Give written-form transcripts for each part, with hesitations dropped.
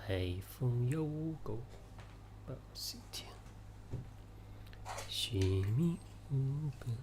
海风有狗报喜天，须弥无边。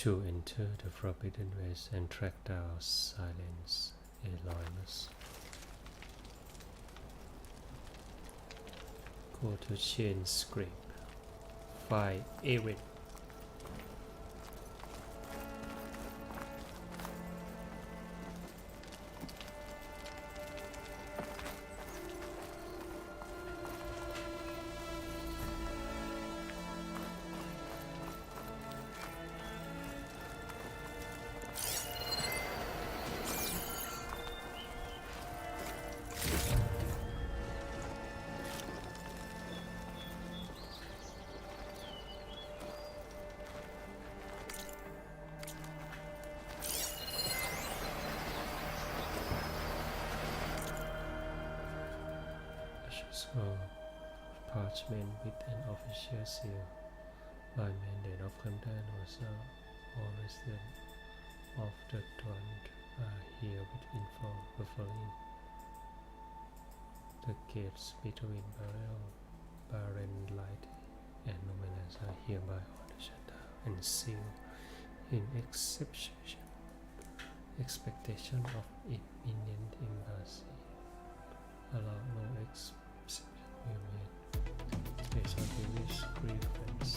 To enter the forbidden ways and track down silence aloneness. Go to chain scrape. Find Erin. Parchment with an official seal by mandate of Content all residents of the Torrent are here with info following. The gates between Barren Light and Numinous are hereby ordered shut down and sealed in expectation of imminent embassy. Allow no exception will be made based on previous grievance.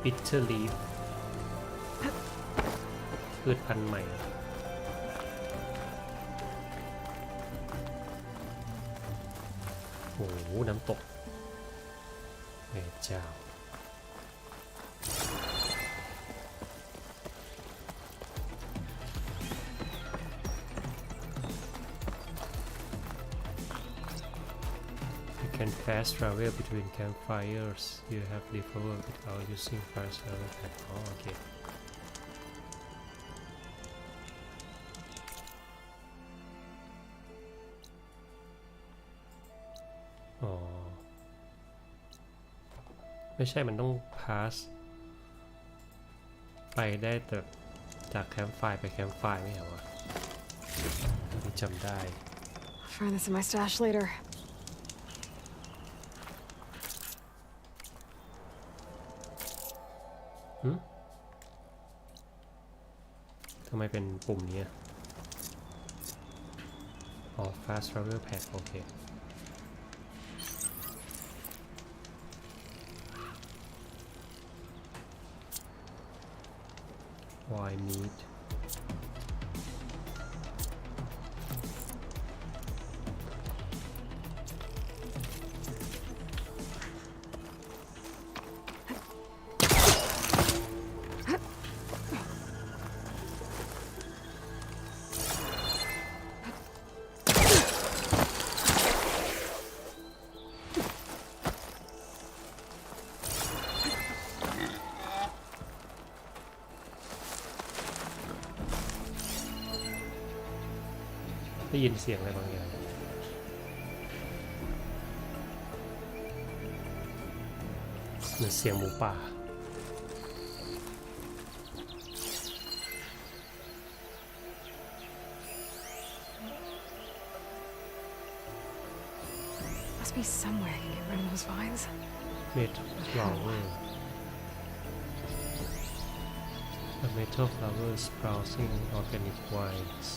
Bitter leaf พืชพันธุ์ใหม่โอ้โหน้ำตกแม่เจ้า Can fast travel between campfires. You have recovered without using fast travel at all. Okay.อ๋อไม่ใช่มันต้อง pass ไปได้แต่จากแคมป์ไฟไปแคมป์ไฟไม่เหรอวะนี่จำได้ Find this in my stash later. ทำไมเป็นปุ่มนี้อ๋อ fast travel pack โอเค Why meat ได้ยินเสียงอะไรบางอย่างเหมือนเสียงหมูป่าBe somewhere I can get rid of those vines. เมทัลฟลาวเวอร์ A metal flower sprouting organic vines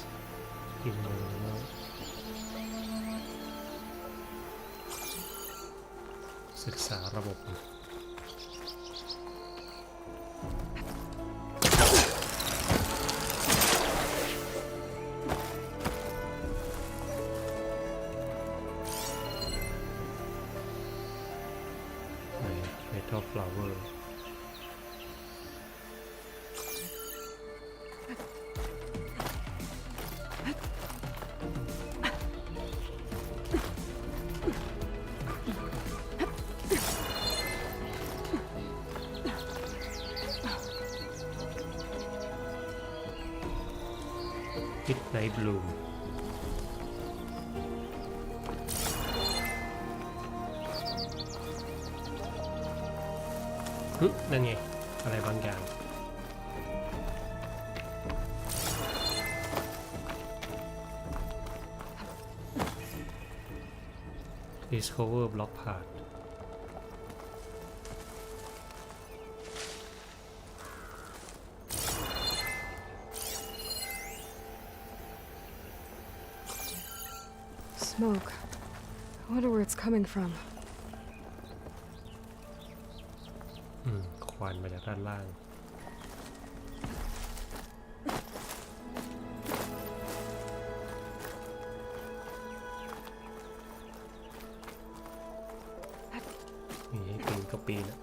in the world ศึกษาระบบMetal flower Midnight bloom นั่นไงอะไรบางอย่าง Discover block part Smoke. I wonder where it's coming from. ควันมาจากด้านล่างนี่ให้ปีนก็ปีนแล้ว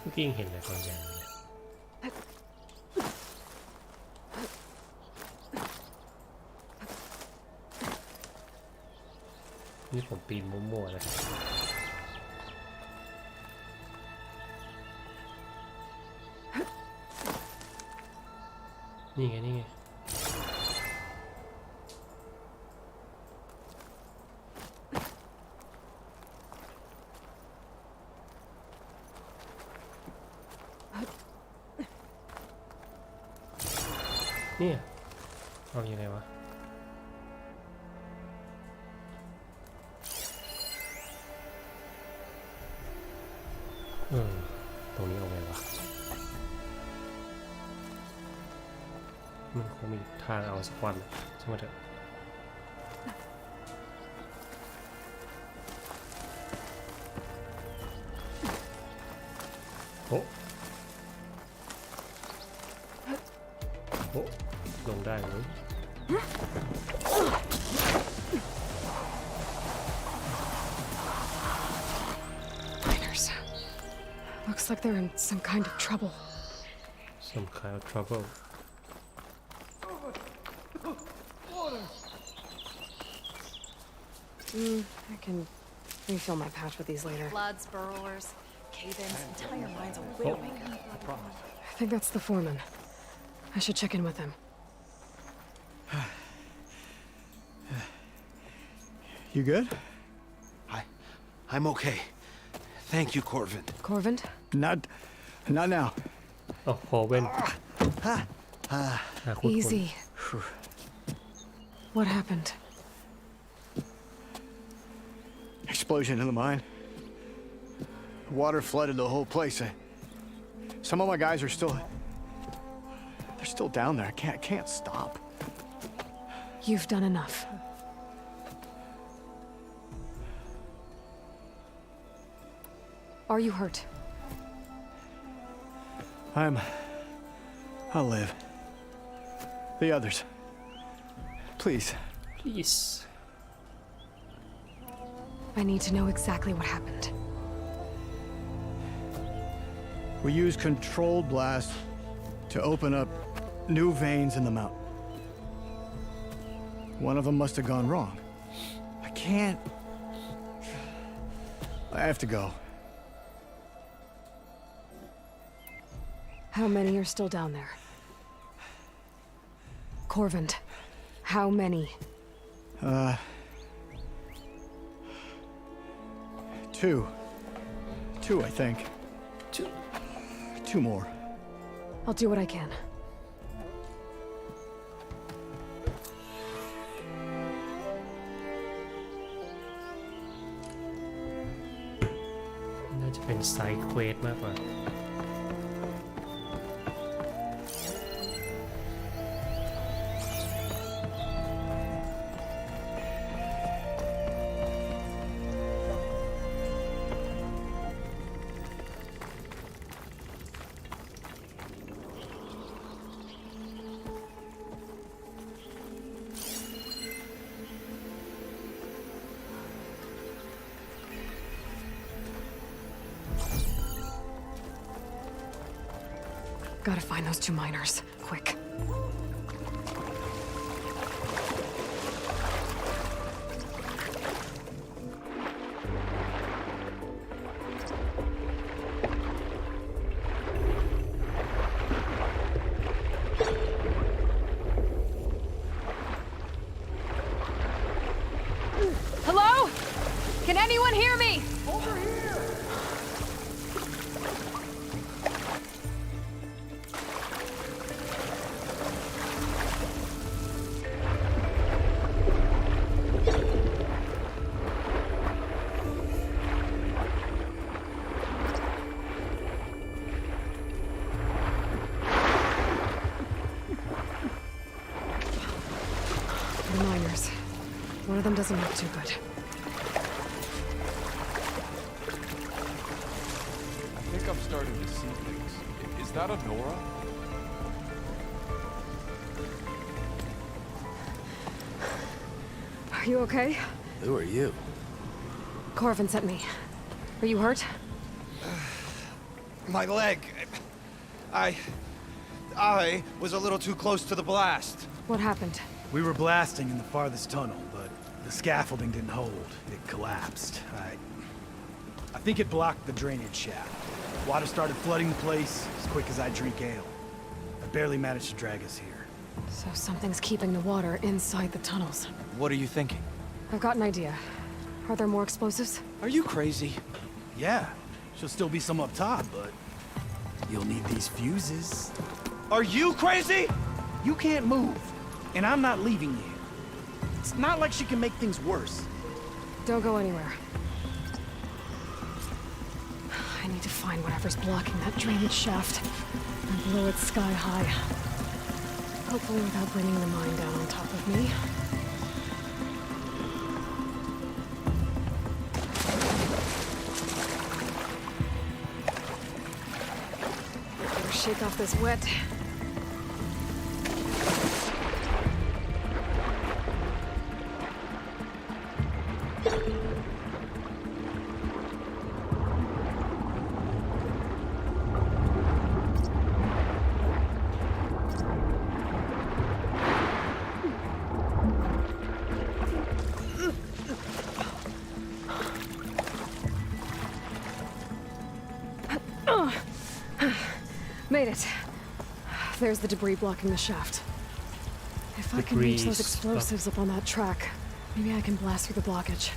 เมื่อกี้ยังเห็นอะไรบางอย่างนี่ผมปีนมั่วๆเลยนี่ไงนี่ไงเนี่ยเอายังไงวะตรงนี้เอาไงวะมันคงมีทางเอาสักวันใช่ไหมเถอะโอ้ลงได้เลย Miners. Looks like they're in some kind of trouble. Some kind of trouble. I can refill my pouch with these later. Floods, burrowers, cave-ins, entire mines of widowmaker. I think that's the foreman. I should check in with him. You good? I'm okay. Thank you, Corvin. Corvin? Not now. อ๋อพอเว้น Easy. What happened? Explosion in the mine. Water flooded the whole place. Some of my guys are they're still down there. I can't stop. You've done enough. Are you hurt? I'll live. The others. Please. Please. I need to know exactly what happened. We use controlled blast to open up new veins in the mountain. One of them must have gone wrong. I can't... I have to go. How many are still down there? Corvand, how many? Two. Two, I think. Two more. I'll do what I can.น่าจะเป็นไซด์เควสมากกว่า Gotta find those two miners, quick. Hello? Can anyone hear me? The miners. One of them doesn't look too good. I think I'm starting to see things. Is that a Nora? Are you okay? Who are you? Corvin sent me. Are you hurt? My leg. I was a little too close to the blast. What happened? We were blasting in the farthest tunnel, but the scaffolding didn't hold. It collapsed. I think it blocked the drainage shaft. Water started flooding the place as quick as I drink ale. I barely managed to drag us here. So something's keeping the water inside the tunnels. What are you thinking? I've got an idea. Are there more explosives? Are you crazy? Yeah, should still be some up top, but you'll need these fuses. Are you crazy? You can't move, and I'm not leaving you. It's not like she can make things worse. Don't go anywhere. I need to find whatever's blocking that drainage shaft and blow it sky high. Hopefully without bringing the mine down on top of me. Better shake off this wet. Made it. There's the debris blocking the shaft. If I can reach those explosives up on that track, maybe I can blast through the blockage.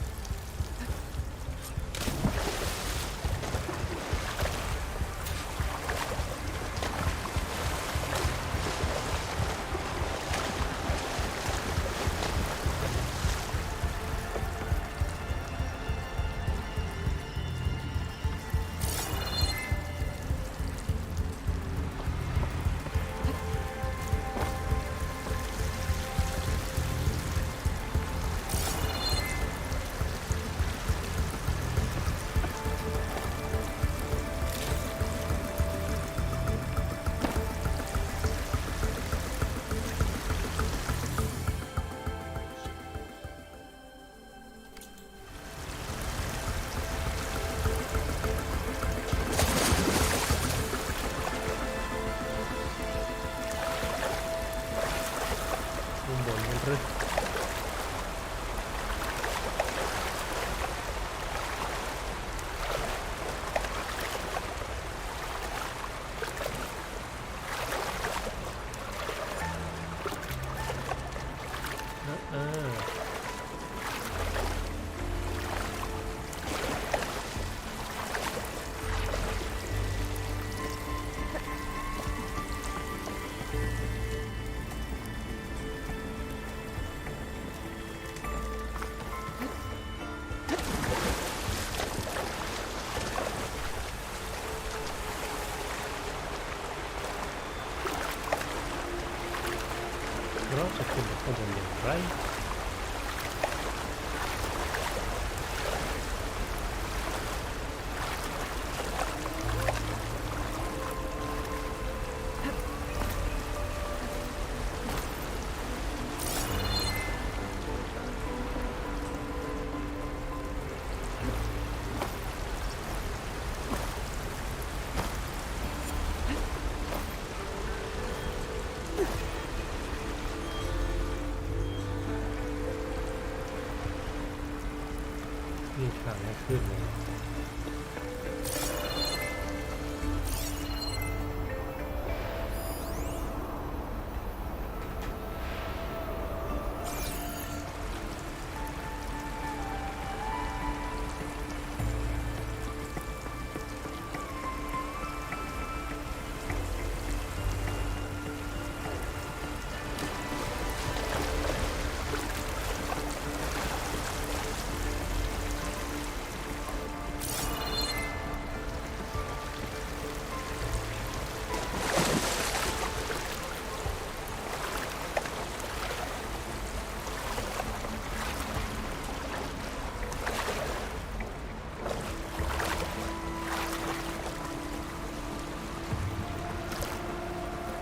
มีทางให้ขึ้นเลย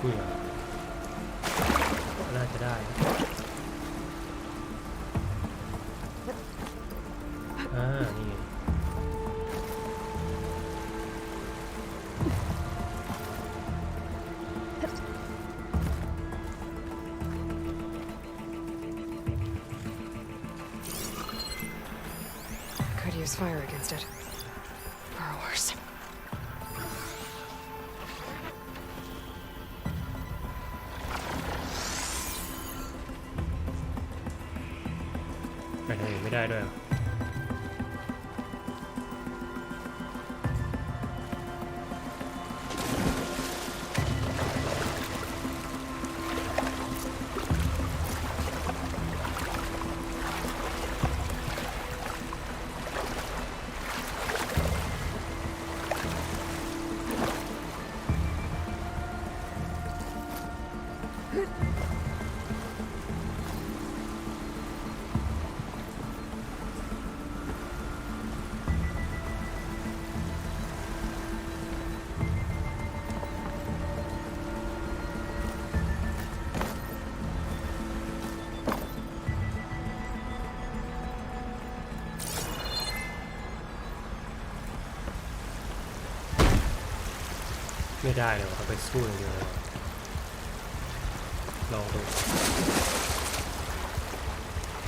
นี่เหรอน่าจะได้นี่ Could use fire against it. Or worse. ไปทางอื่นไม่ได้ด้วยเหรอไม่ได้เลยเอาไปสู้อย่างเดียวเลยลองดู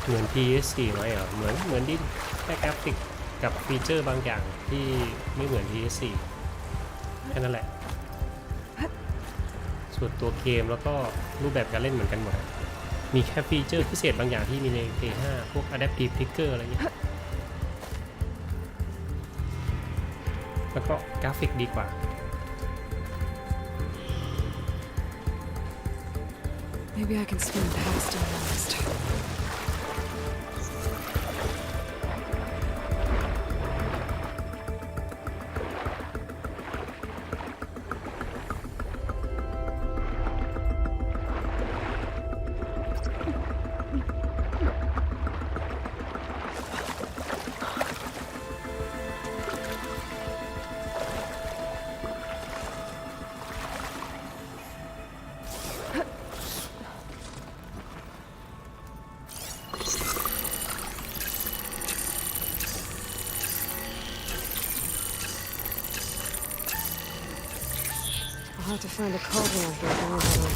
เหมือน PS4 ไหมเหรอเหมือนที่แค่กราฟิกกับฟีเจอร์บางอย่างที่ไม่เหมือน PS4 แค่นั้นแหละส่วนตัวเกมแล้วก็รูปแบบการเล่นเหมือนกันหมดมีแค่ฟีเจอร์พิเศษบางอย่างที่มีใน PS5 พวก Adaptive Trigger อะไรเงี้ยแล้วก็กราฟิกดีกว่า Maybe I can swim past him next. I'll have to find a cauldron out here if I want to overload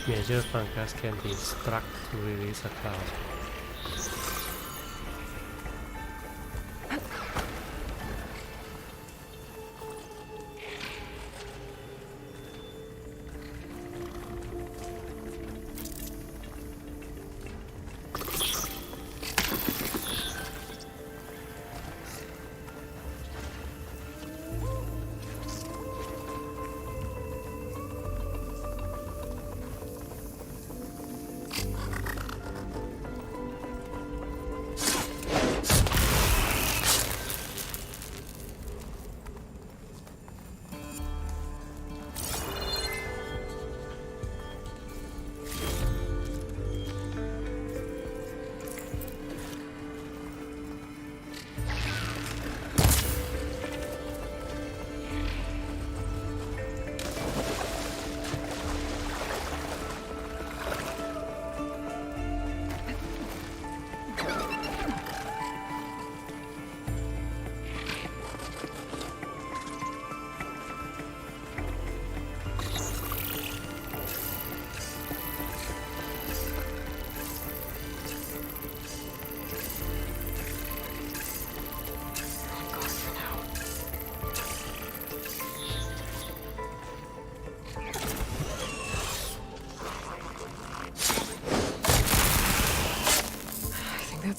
it. Major fungus can be struck to release a cloud.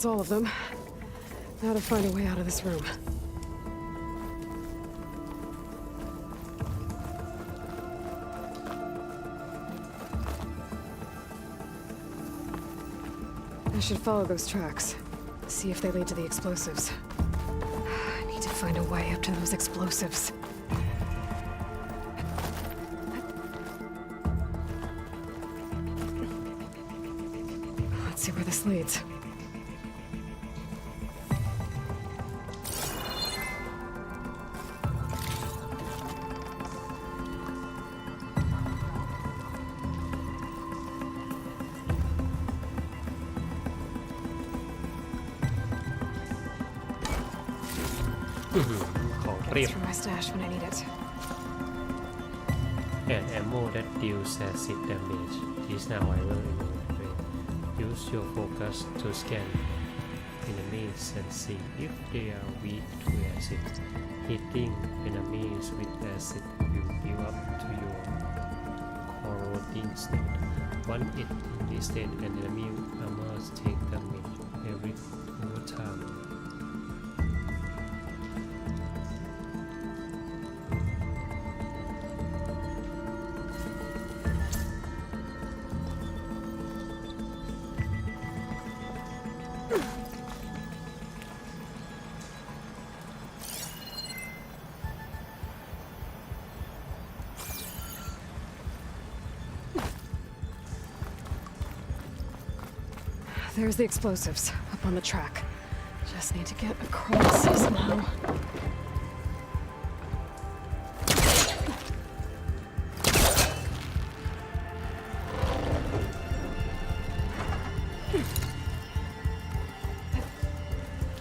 That's all of them. Now to find a way out of this room. I should follow those tracks. See if they lead to the explosives. I need to find a way up to those explosives. Let's see where this leads. Thanks for my stash when I need it. An ammo that deals acid damage is now available in your weapon. Use your focus to scan enemies and see if they are weak to acid. Hitting enemies with acid will build up to your corroding state. Once it is dead, an enemy must take damage every time. There's the explosives, up on the track. Just need to get across somehow.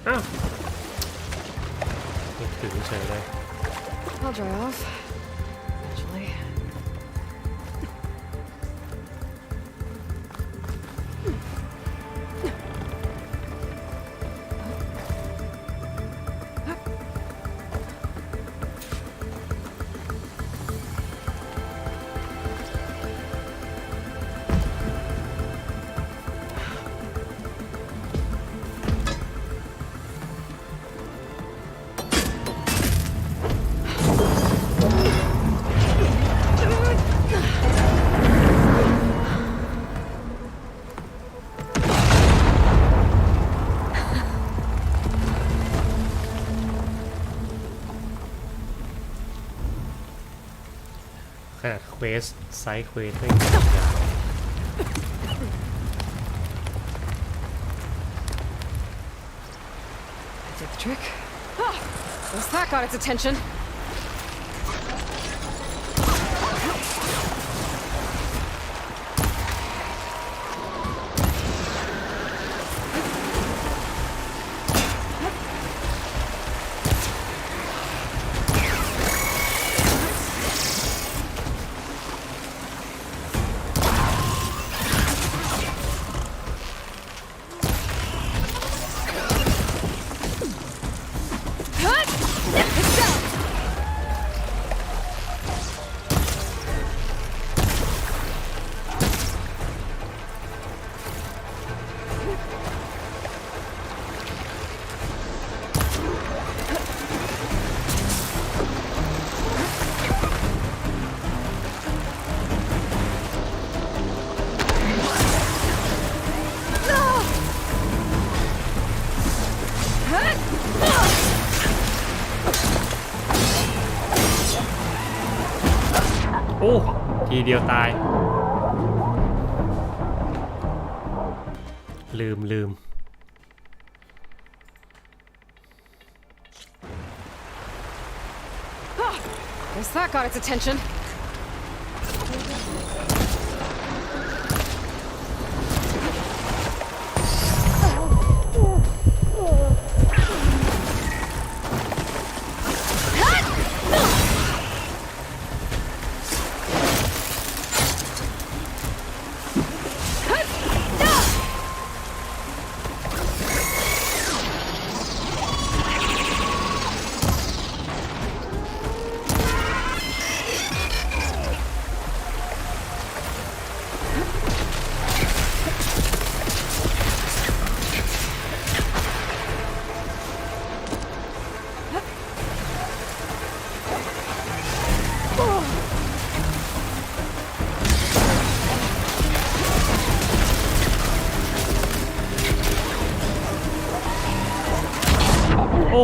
Oh! I'll dry off. Eventually. Quest ไซด์เควสไม่ Did the trick. Oh, guess that got its attention.โอ้ทีเดียวตายลืม Guess that got its attention.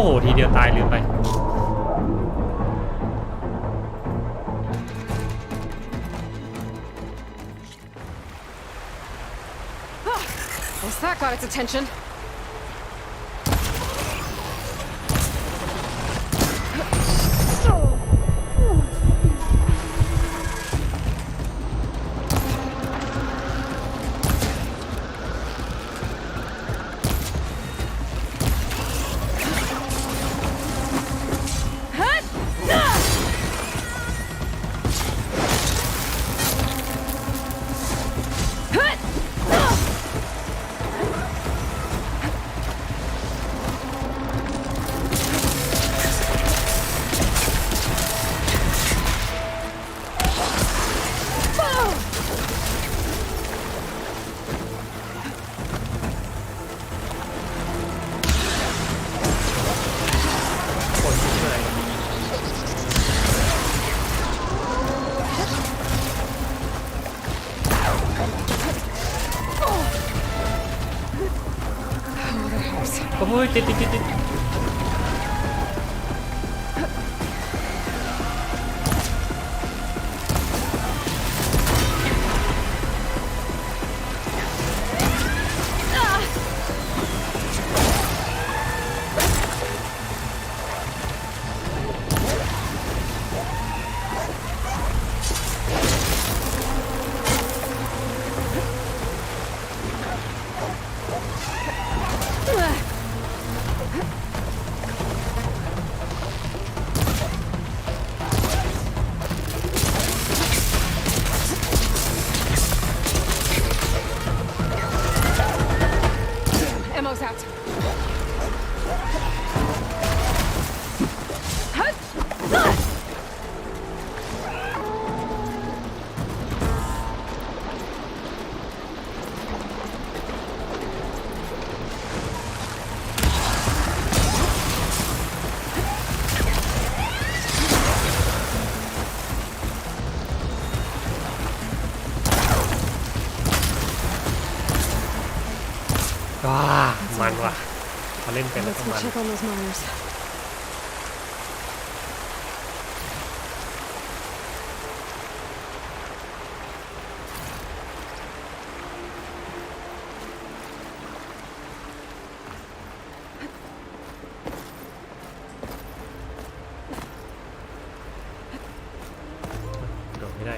โหทีเดียวตายลืมไป Guess that got its attention.โอ้ยติดAmmo's out. มันว่ะเขาเล่นเป็นแล้ว Let's ก็ go มัน check on those miners. โดดไม่ได้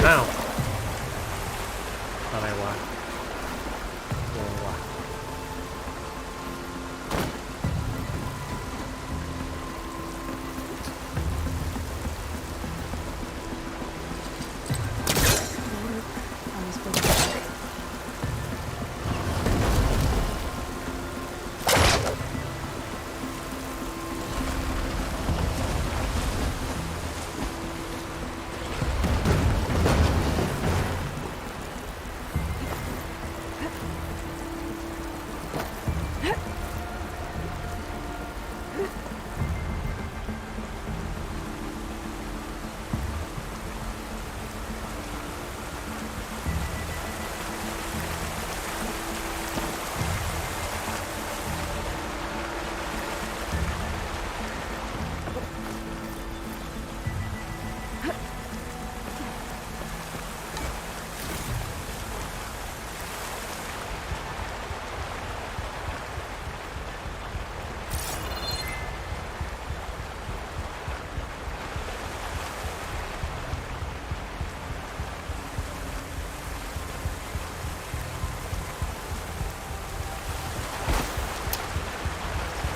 อ้าวอะไรวะงงว่ะ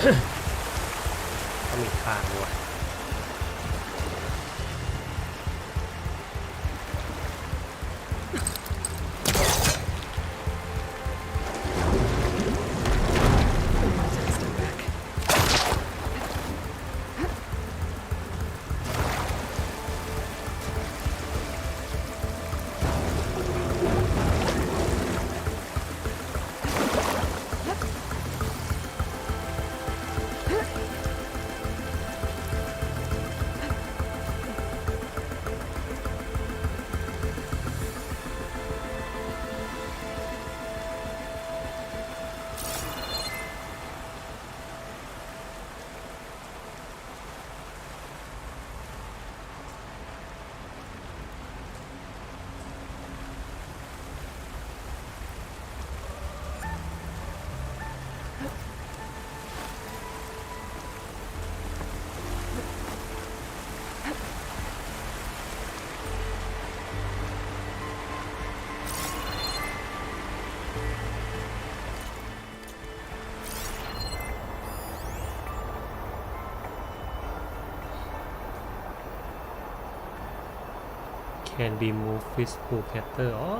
ก็มีทางด้วย can be moved with pull cutter อ๋อ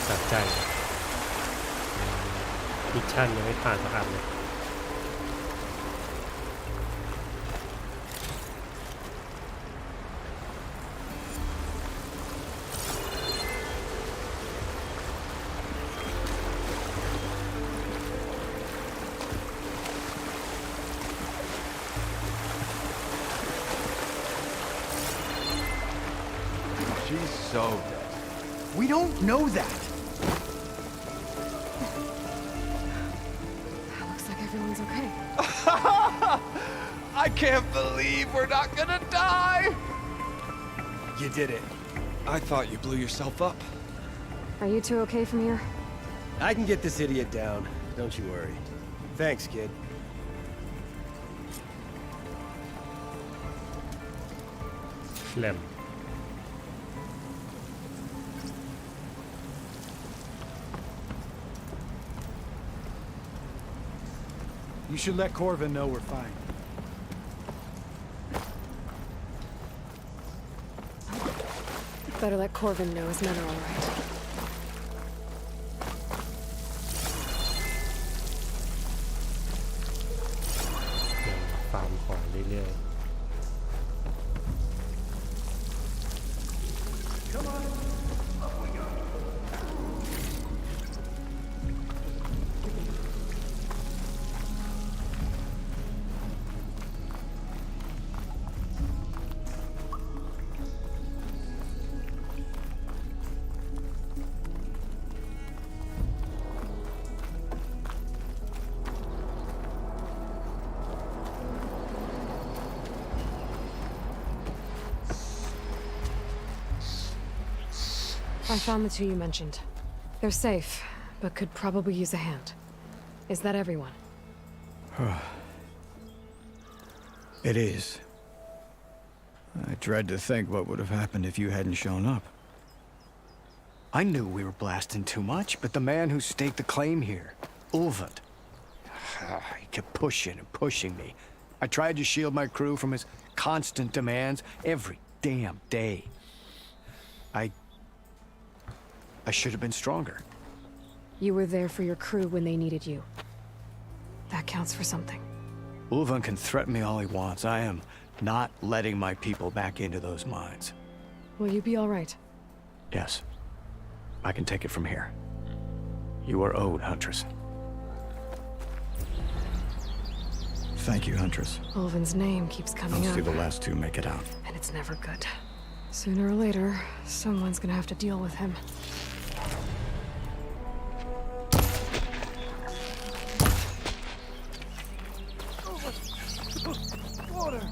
สะใจมิชชั่นยังไม่ผ่านสักอันเลย She's so dead. We don't know that. Looks like everyone's okay. I can't believe we're not gonna die! You did it. I thought you blew yourself up. Are you two okay from here? I can get this idiot down. Don't you worry. Thanks, kid. Lem. You should let Corvin know we're fine. Better let Corvin know his men are all right. ฟาร์มของเรื่อยI found the two you mentioned. They're safe, but could probably use a hand. Is that everyone? It is. I dread to think what would have happened if you hadn't shown up. I knew we were blasting too much, but the man who staked the claim here, Ulvund, he kept pushing and pushing me. I tried to shield my crew from his constant demands every damn day. I should have been stronger. You were there for your crew when they needed you. That counts for something. Ulvund can threaten me all he wants. I am not letting my people back into those mines. Will you be all right? Yes. I can take it from here. You are owed, Huntress. Thank you, Huntress. Ulvund's name keeps coming I'll up. see the last two make it out. And it's never good. Sooner or later, someone's gonna have to deal with him. Water!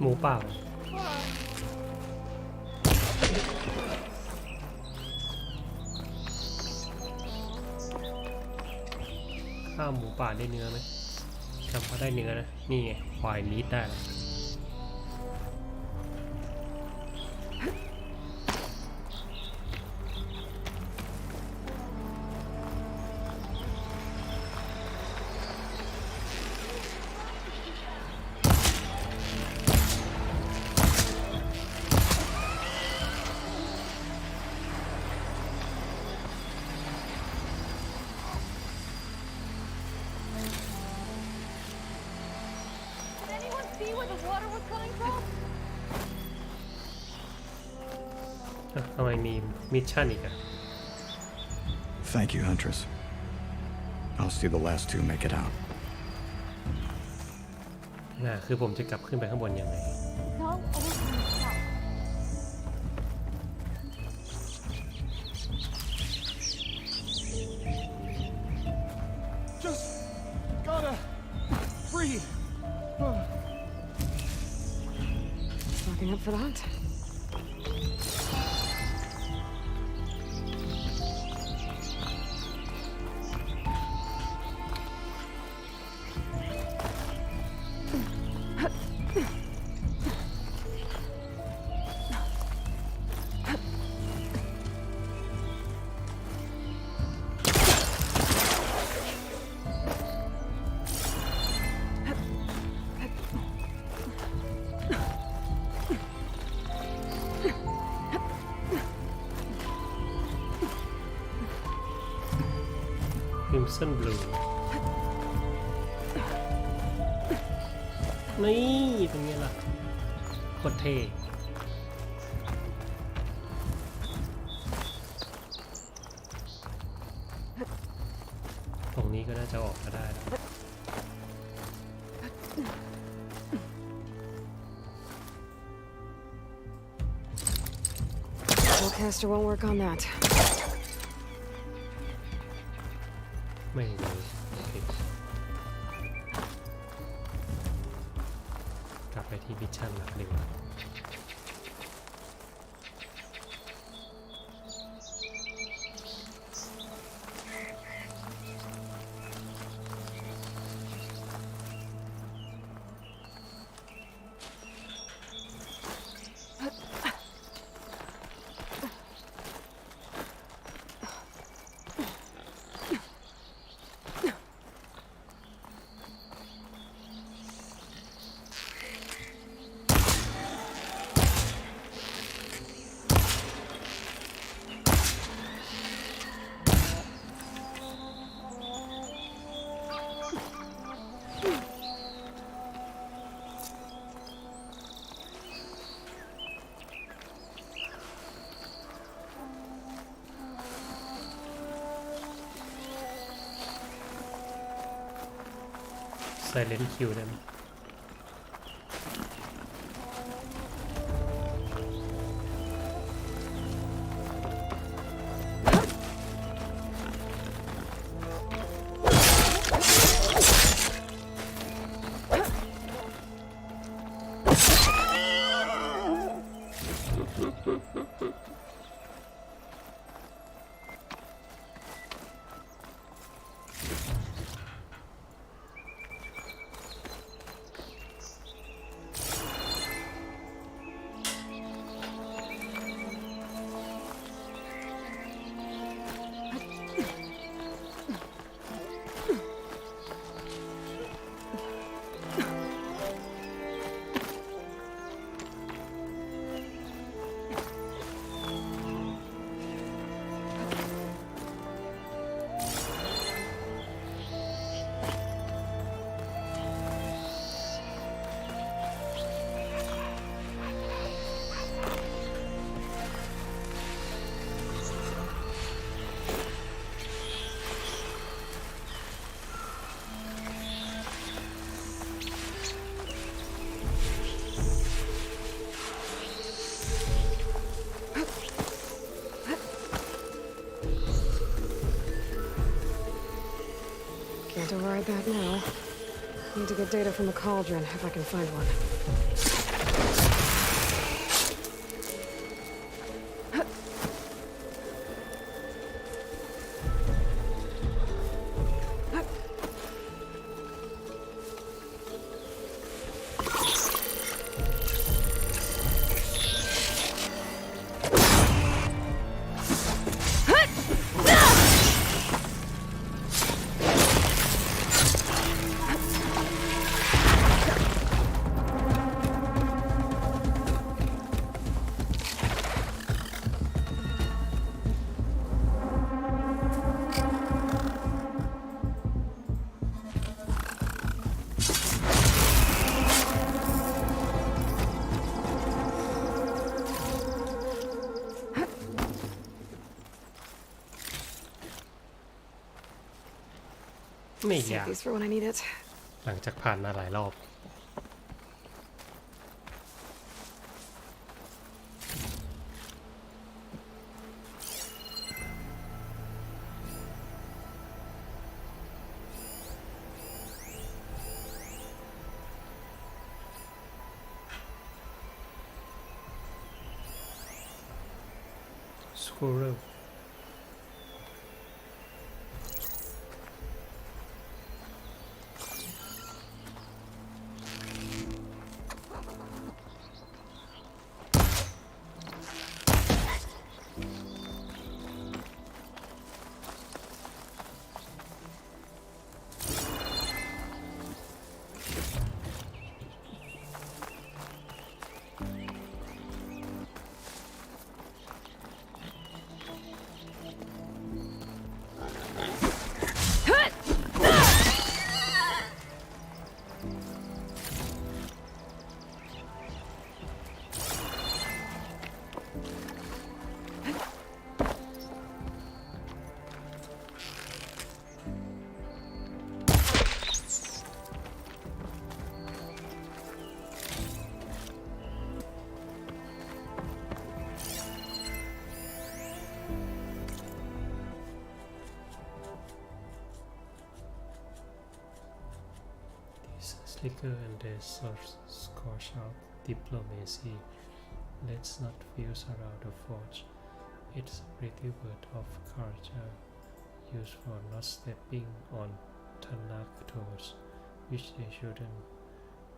หมูเปล่า ข้าวหมูป่าได้เนื้อไหมจำว่าได้เนื้อนะนี่ไงควายมีดได้แล้ว Did anyone see where the water was coming from? ทำไมมีมิชชั่นอีกอะ Thank you, Huntress. I'll see the last two make it out. คือผมจะกลับขึ้นไปข้างบนยังไง It's all over to the south. Just gotta breathe. Looking up for that? Crimson Blue นี่เป็นไงล่ะโคตรเท่ตรงนี้ก็น่าจะออกมาได้แล้ว Spellcaster won't work on that. ไม่รู้โอเคกลับไปที่มิชชั่นหลักดีกว่า Silent Kill ได้ไหม Can't override that now. Need to get data from the cauldron if I can find one. ไม่ Save ยาก these for when I need it. หลังจากผ่านมาหลายรอบ Squirrel Slicker and their scorch out diplomacy. Let's not fuse around the forge. It's a pretty word of culture used for not stepping on Tanakh toes, which they shouldn't.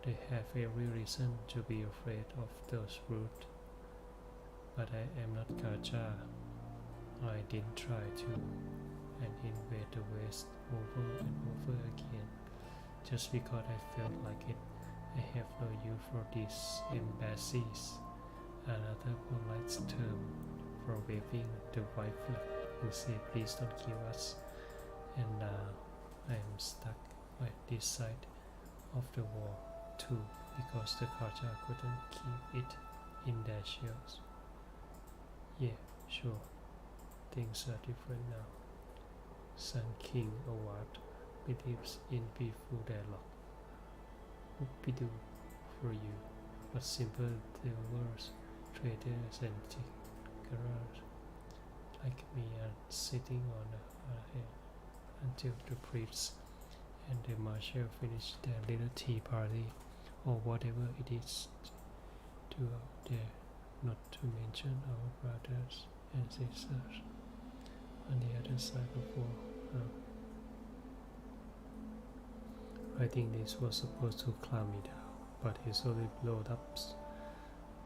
They have every reason to be afraid of those brutes. But I am not Karja. I didn't try to, and invade the West over and over again. Just because I felt like it, I have no use for these embassies, another polite term for waving the white flag and say please don't kill us. And now I am stuck at this side of the war too, because the Karja couldn't keep it in their shells. Yeah, sure, things are different now. Sun King Award believes in peaceful dialogue. Whoopidoo for you, but simple dealers, traders and tinkerers like me are sitting on a hill until the priests and the marshal finish their little tea party or whatever it is to out there, not to mention our brothers and sisters on the other side of war. I think this was supposed to calm me down, but he slowly blowed up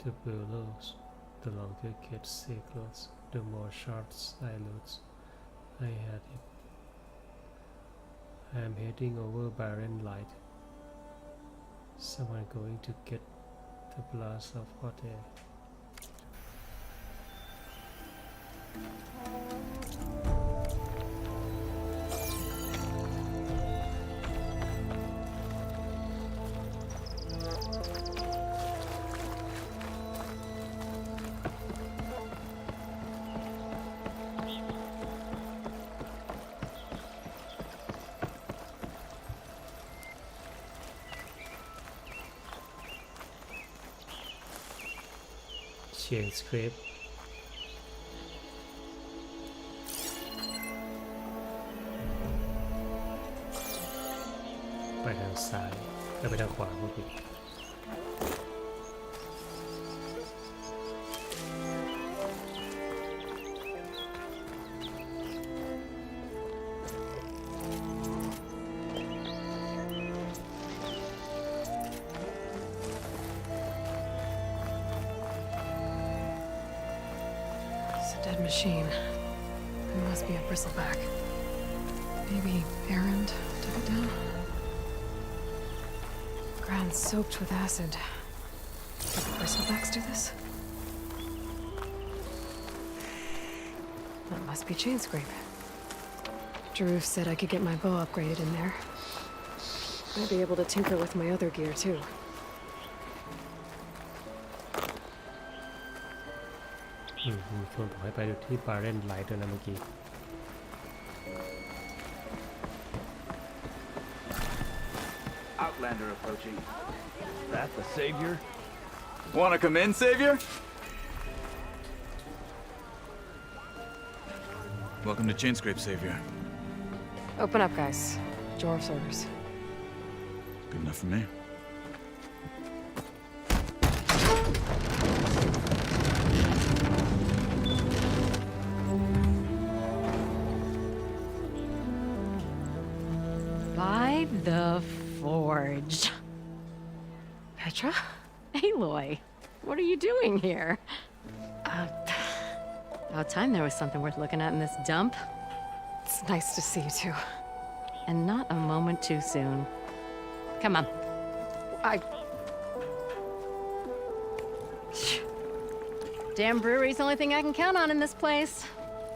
the billows. The longer it gets cycles, the more sharp silence I had it. I am heading over barren light. Someone going to get the blast of hot air. Chain scrape. ไปทางซ้ายแล้วไปทางขวาพูดผิด Dead machine. It must be a bristleback. Maybe Errand took it down? Ground soaked with acid. Did the bristlebacks do this? That must be chain scrape. Drew said I could get my bow upgraded in there. I'd be able to tinker with my other gear too. มีคนบอกให้ไปดูที่บาร์เรนไลท์ด้วยนะเมื่อกี้ Outlander approaching. That the savior? Wanna come in, savior? Welcome to Chainscrape, Savior. Open up, guys. Dwarf's orders. Good enough for me. By the Forge. Petra? Aloy, what are you doing here? About time there was something worth looking at in this dump. It's nice to see you too. And not a moment too soon. Come on. Damn brewery's the only thing I can count on in this place.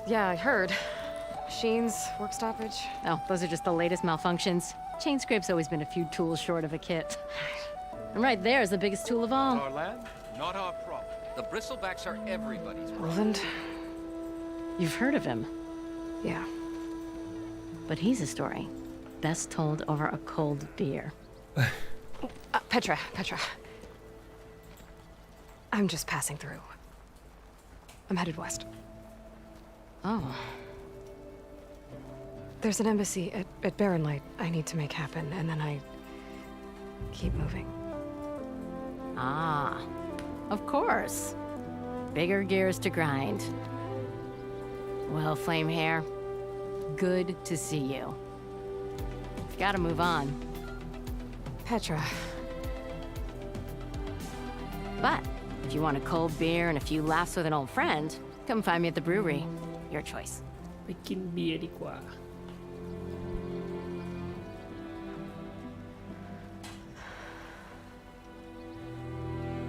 Yeah, I heard. Machines, work stoppage. Oh, those are just the latest malfunctions. Chainscrape's always been a few tools short of a kit. And right there is the biggest tool of all. Our land, not our problem. The bristlebacks are everybody's problem. Roland? You've heard of him, Yeah. but he's a story best told over a cold beer. Petra. I'm just passing through. I'm headed west. Oh, There's an embassy at Barren Light I need to make happen, and then I keep moving. ah, of course. Bigger gears to grind. Well, Flame Hair, good to see you. Gotta move on. Petra. But if you want a cold beer and a few laughs with an old friend, come find me at the brewery. Your choice. ไปกินเบียร์ดีกว่า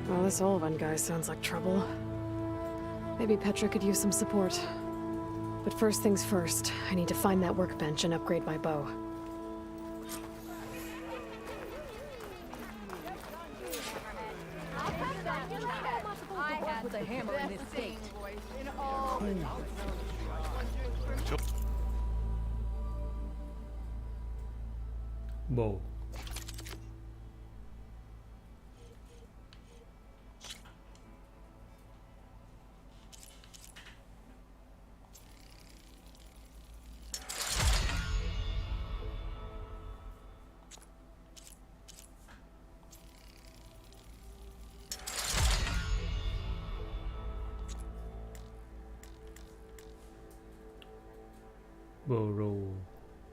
Well, this Olvan guy sounds like trouble. Maybe Petra could use some support. But first things first, I need to find that workbench and upgrade my bow. With a hammer in this state. bow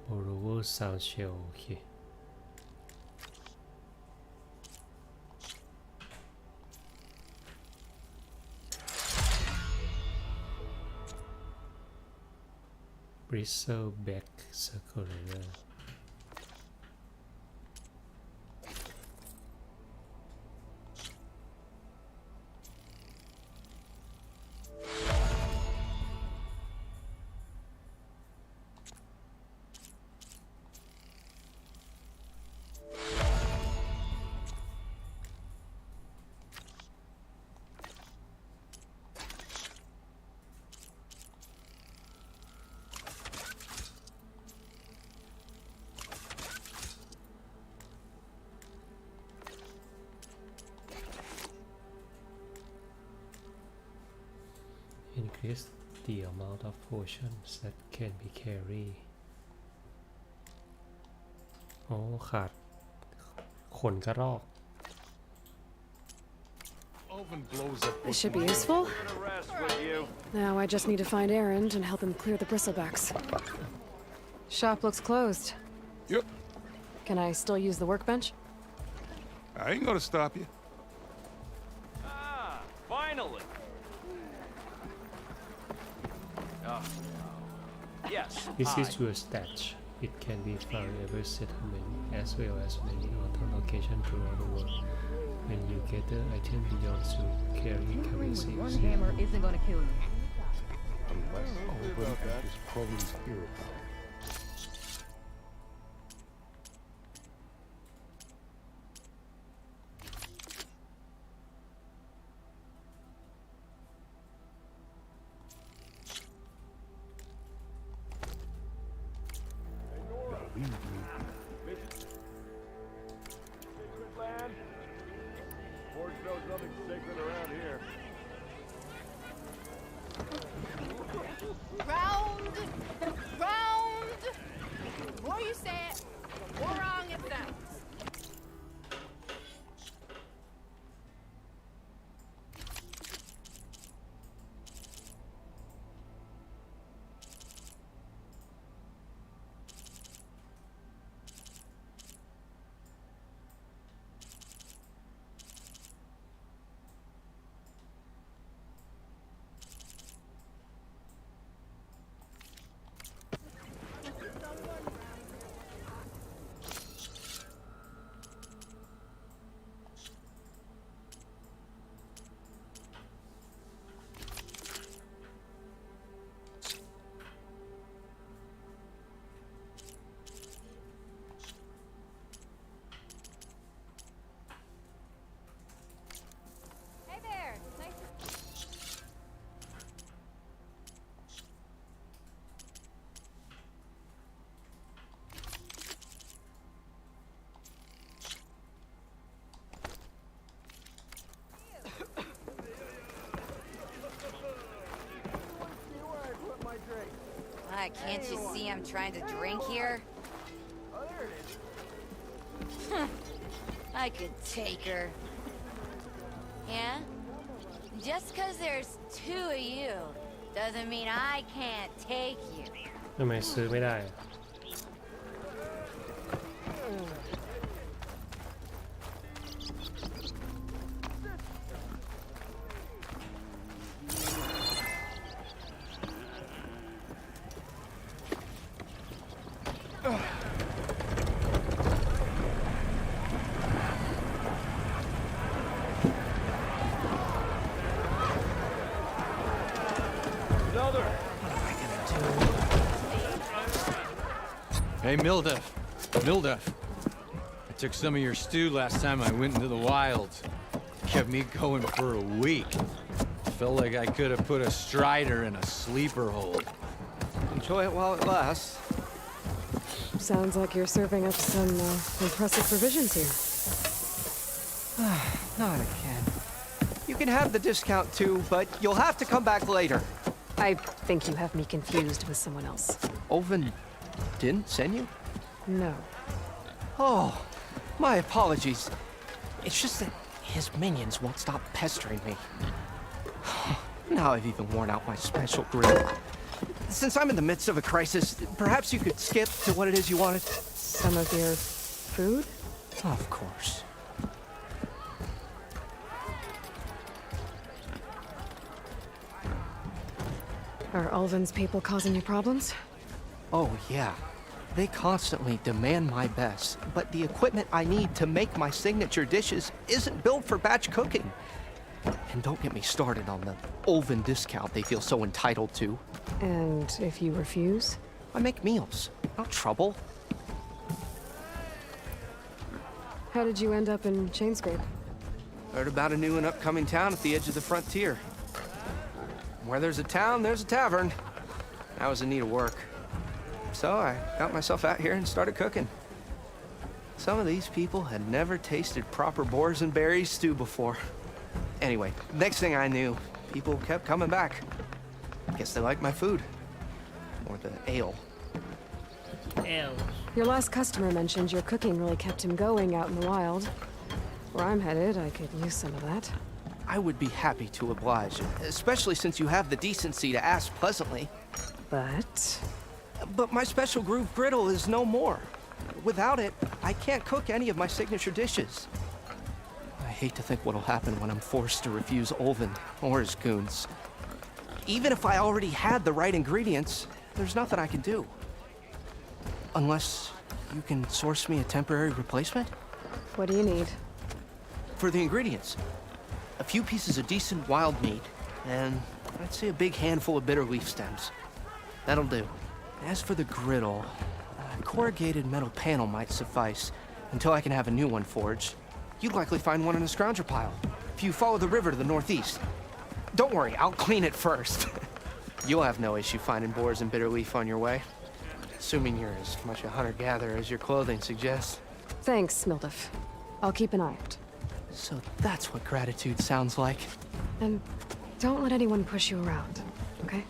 borrower sound shell โอเค bristleback circular increase the amount of potions that can be carried โอ้ขาดขนกระรอก Oven blows up. This should be useful. Now I just need to find Erend and help him clear the bristlebacks. Shop looks closed. Yep. Can I still use the workbench? I ain't gonna stop you. Ah, finally. Yes. This is your stash. It can be found in every settlement as well as many other locations throughout the world. When you get the item beyond to carry currency. One hammer isn't gonna kill you. Unless Owen and his cronies hear about it. knows nothing's sacred around here. Round! Round! The more you say it, the more wrong it sounds. Can't you see I'm trying to drink here? Oh, there it is. I could take her. Yeah? Just 'cause there's two of you doesn't mean I can't take you. ทำไมซื้อไม่ได้ Hey, Mildef. Mildef. I took some of your stew last time I went into the wilds. Kept me going for a week. Felt like I could have put a strider in a sleeper hold. Enjoy it while it lasts. Sounds like you're serving up some impressive provisions here. Not again. You can have the discount too, but you'll have to come back later. I think you have me confused with someone else. Olvin didn't send you? No. Oh, my apologies. It's just that his minions won't stop pestering me. Now I've even worn out my special grill. Since I'm in the midst of a crisis, perhaps you could skip to what it is you wanted? Some of your food? Of course. Are Ulvin's people causing you problems? Oh, yeah. They constantly demand my best, but the equipment I need to make my signature dishes isn't built for batch cooking. And don't get me started on the Ulvin discount they feel so entitled to. And if you refuse? I make meals, not trouble. How did you end up in Chainscrape? Heard about a new and upcoming town at the edge of the frontier. Where there's a town, there's a tavern. I was in need of work. So I got myself out here and started cooking. Some of these people had never tasted proper boars and berries stew before. Anyway, next thing I knew, people kept coming back. Guess they liked my food. Or the ale. Ale. Your last customer mentioned your cooking really kept him going out in the wild. Where I'm headed, I could use some of that. I would be happy to oblige, especially since you have the decency to ask pleasantly. But my special groove griddle is no more. Without it, I can't cook any of my signature dishes. I hate to think what'll happen when I'm forced to refuse Ulvin or his goons. Even if I already had the right ingredients, there's nothing I can do. Unless you can source me a temporary replacement? What do you need? For the ingredients, a few pieces of decent wild meat, and I'd say a big handful of bitter leaf stems. That'll do. As for the griddle, a corrugated metal panel might suffice until I can have a new one forged. You'd likely find one in a scrounger pile if you follow the river to the northeast. Don't worry, I'll clean it first. You'll have no issue finding boars and bitter leaf on your way. Assuming you're as much a hunter-gatherer as your clothing suggests. Thanks, Mildef. I'll keep an eye out. So that's what gratitude sounds like. And don't let anyone push you around, okay?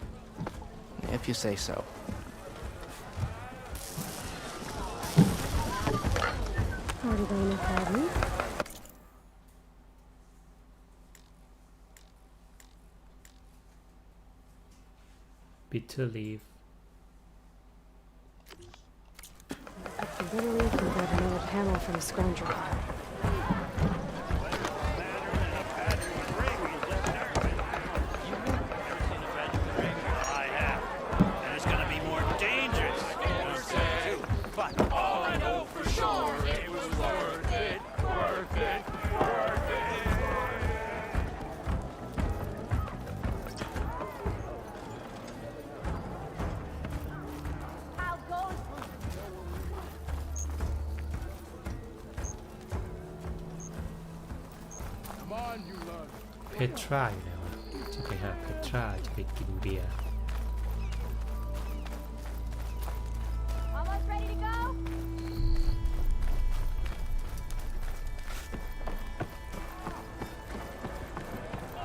If you say so. Already going to pardon? Bitter leaf. The bitter leaf can grab another panel from a scrounger pile. Petra อยู่แล้วอะจะไปหา Petra จะไปกินเบียร์ Almost ready to go?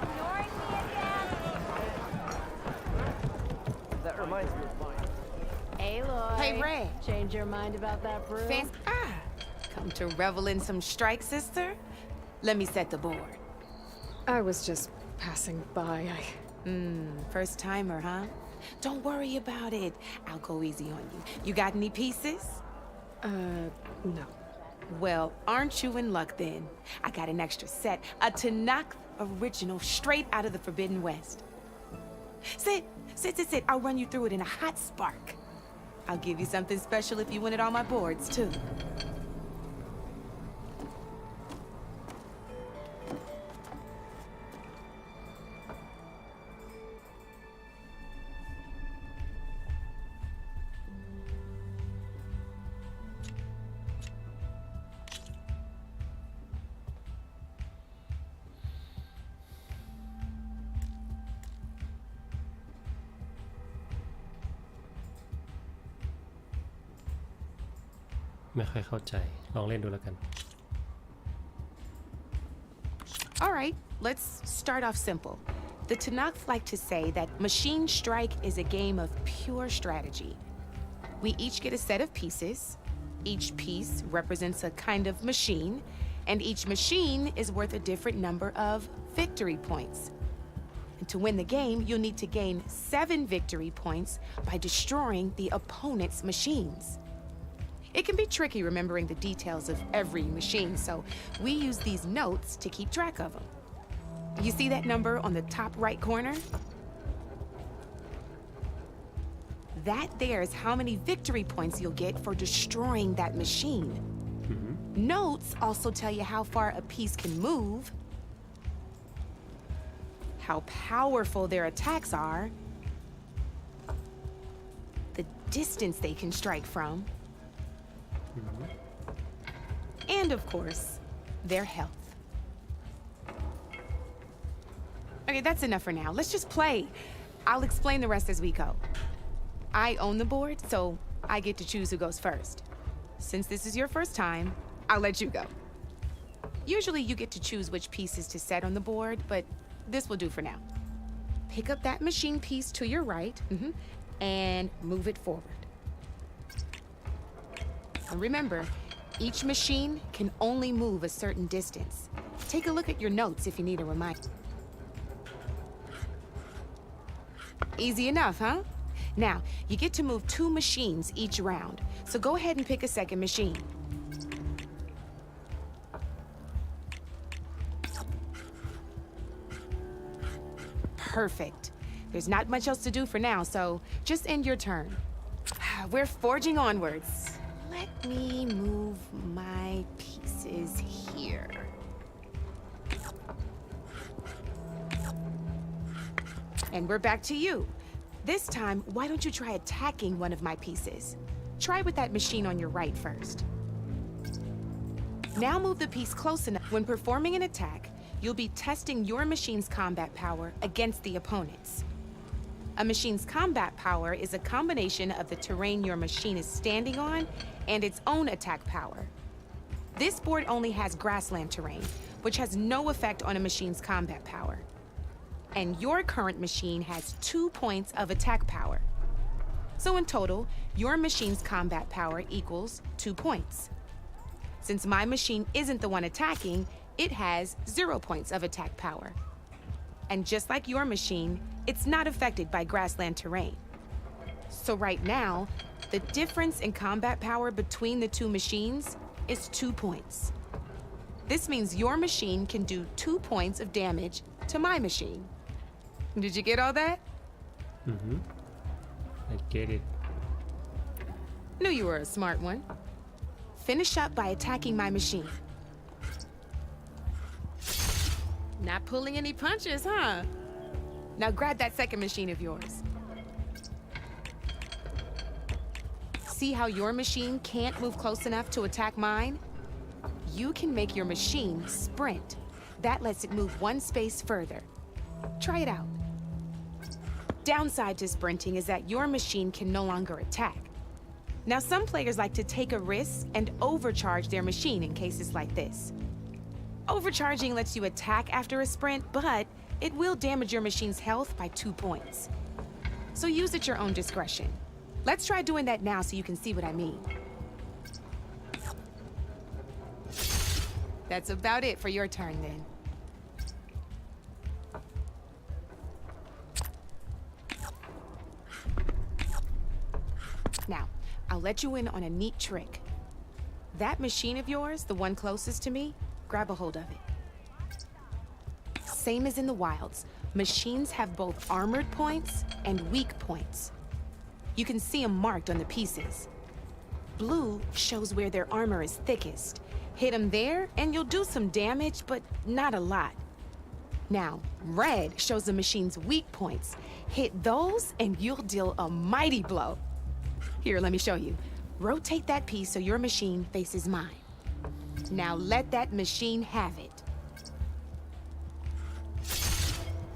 Ignoring me again? That reminds me of mine. Aloy. Hey, Ray. Change your mind about that brew? Come to revel in some strike, sister? Let me set the board. I was just passing by. First timer, huh? Don't worry about it. I'll go easy on you. You got any pieces? No. Well, aren't you in luck then? I got an extra set, a Tanakh original straight out of the Forbidden West. Sit. I'll run you through it in a hot spark. I'll give you something special if you win it on my boards, too.ไม่ค่อยเข้าใจ ลองเล่นดูแล้วกัน All right, let's start off simple. The Tanakh like to say that Machine Strike is a game of pure strategy. We each get a set of pieces. Each piece represents a kind of machine, and each machine is worth a different number of victory points. And to win the game, you'll need to gain 7 victory points by destroying the opponent's machines. It can be tricky remembering the details of every machine, so we use these notes to keep track of them. You see that number on the top right corner? That there is how many victory points you'll get for destroying that machine. Notes also tell you how far a piece can move, how powerful their attacks are, the distance they can strike from, and of course, their health. Okay, that's enough for now. Let's just play. I'll explain the rest as we go. I own the board, so I get to choose who goes first. Since this is your first time, I'll let you go. Usually you get to choose which pieces to set on the board, but this will do for now. Pick up that machine piece to your right, and move it forward. And remember, each machine can only move a certain distance. Take a look at your notes if you need a reminder. Easy enough, huh? Now, you get to move 2 machines each round, so go ahead and pick a second machine. Perfect. There's not much else to do for now, so just end your turn. We're forging onwards. Let me move my pieces here. And we're back to you. This time, why don't you try attacking one of my pieces? Try with that machine on your right first. Now move the piece close enough. When performing an attack, you'll be testing your machine's combat power against the opponent's. A machine's combat power is a combination of the terrain your machine is standing on and its own attack power. This board only has grassland terrain, which has no effect on a machine's combat power. And your current machine has 2 points of attack power. So in total, your machine's combat power equals 2 points. Since my machine isn't the one attacking, it has 0 points of attack power. And just like your machine, it's not affected by grassland terrain. So right now, the difference in combat power between the two machines is 2 points. This means your machine can do 2 points of damage to my machine. Did you get all that? Mm-hmm. I get it. Knew you were a smart one. Finish up by attacking my machine. Not pulling any punches, huh? Now grab that second machine of yours. See how your machine can't move close enough to attack mine? You can make your machine sprint. That lets it move 1 space further. Try it out. Downside to sprinting is that your machine can no longer attack. Now, some players like to take a risk and overcharge their machine in cases like this. Overcharging lets you attack after a sprint, but it will damage your machine's health by 2 points. So use at your own discretion. Let's try doing that now so you can see what I mean. That's about it for your turn then. Now, I'll let you in on a neat trick. That machine of yours, the one closest to me, grab a hold of it. Same as in the wilds, machines have both armored points and weak points. You can see them marked on the pieces. Blue shows where their armor is thickest. Hit them there, and you'll do some damage, but not a lot. Now, red shows the machine's weak points. Hit those, and you'll deal a mighty blow. Here, let me show you. Rotate that piece so your machine faces mine. Now let that machine have it.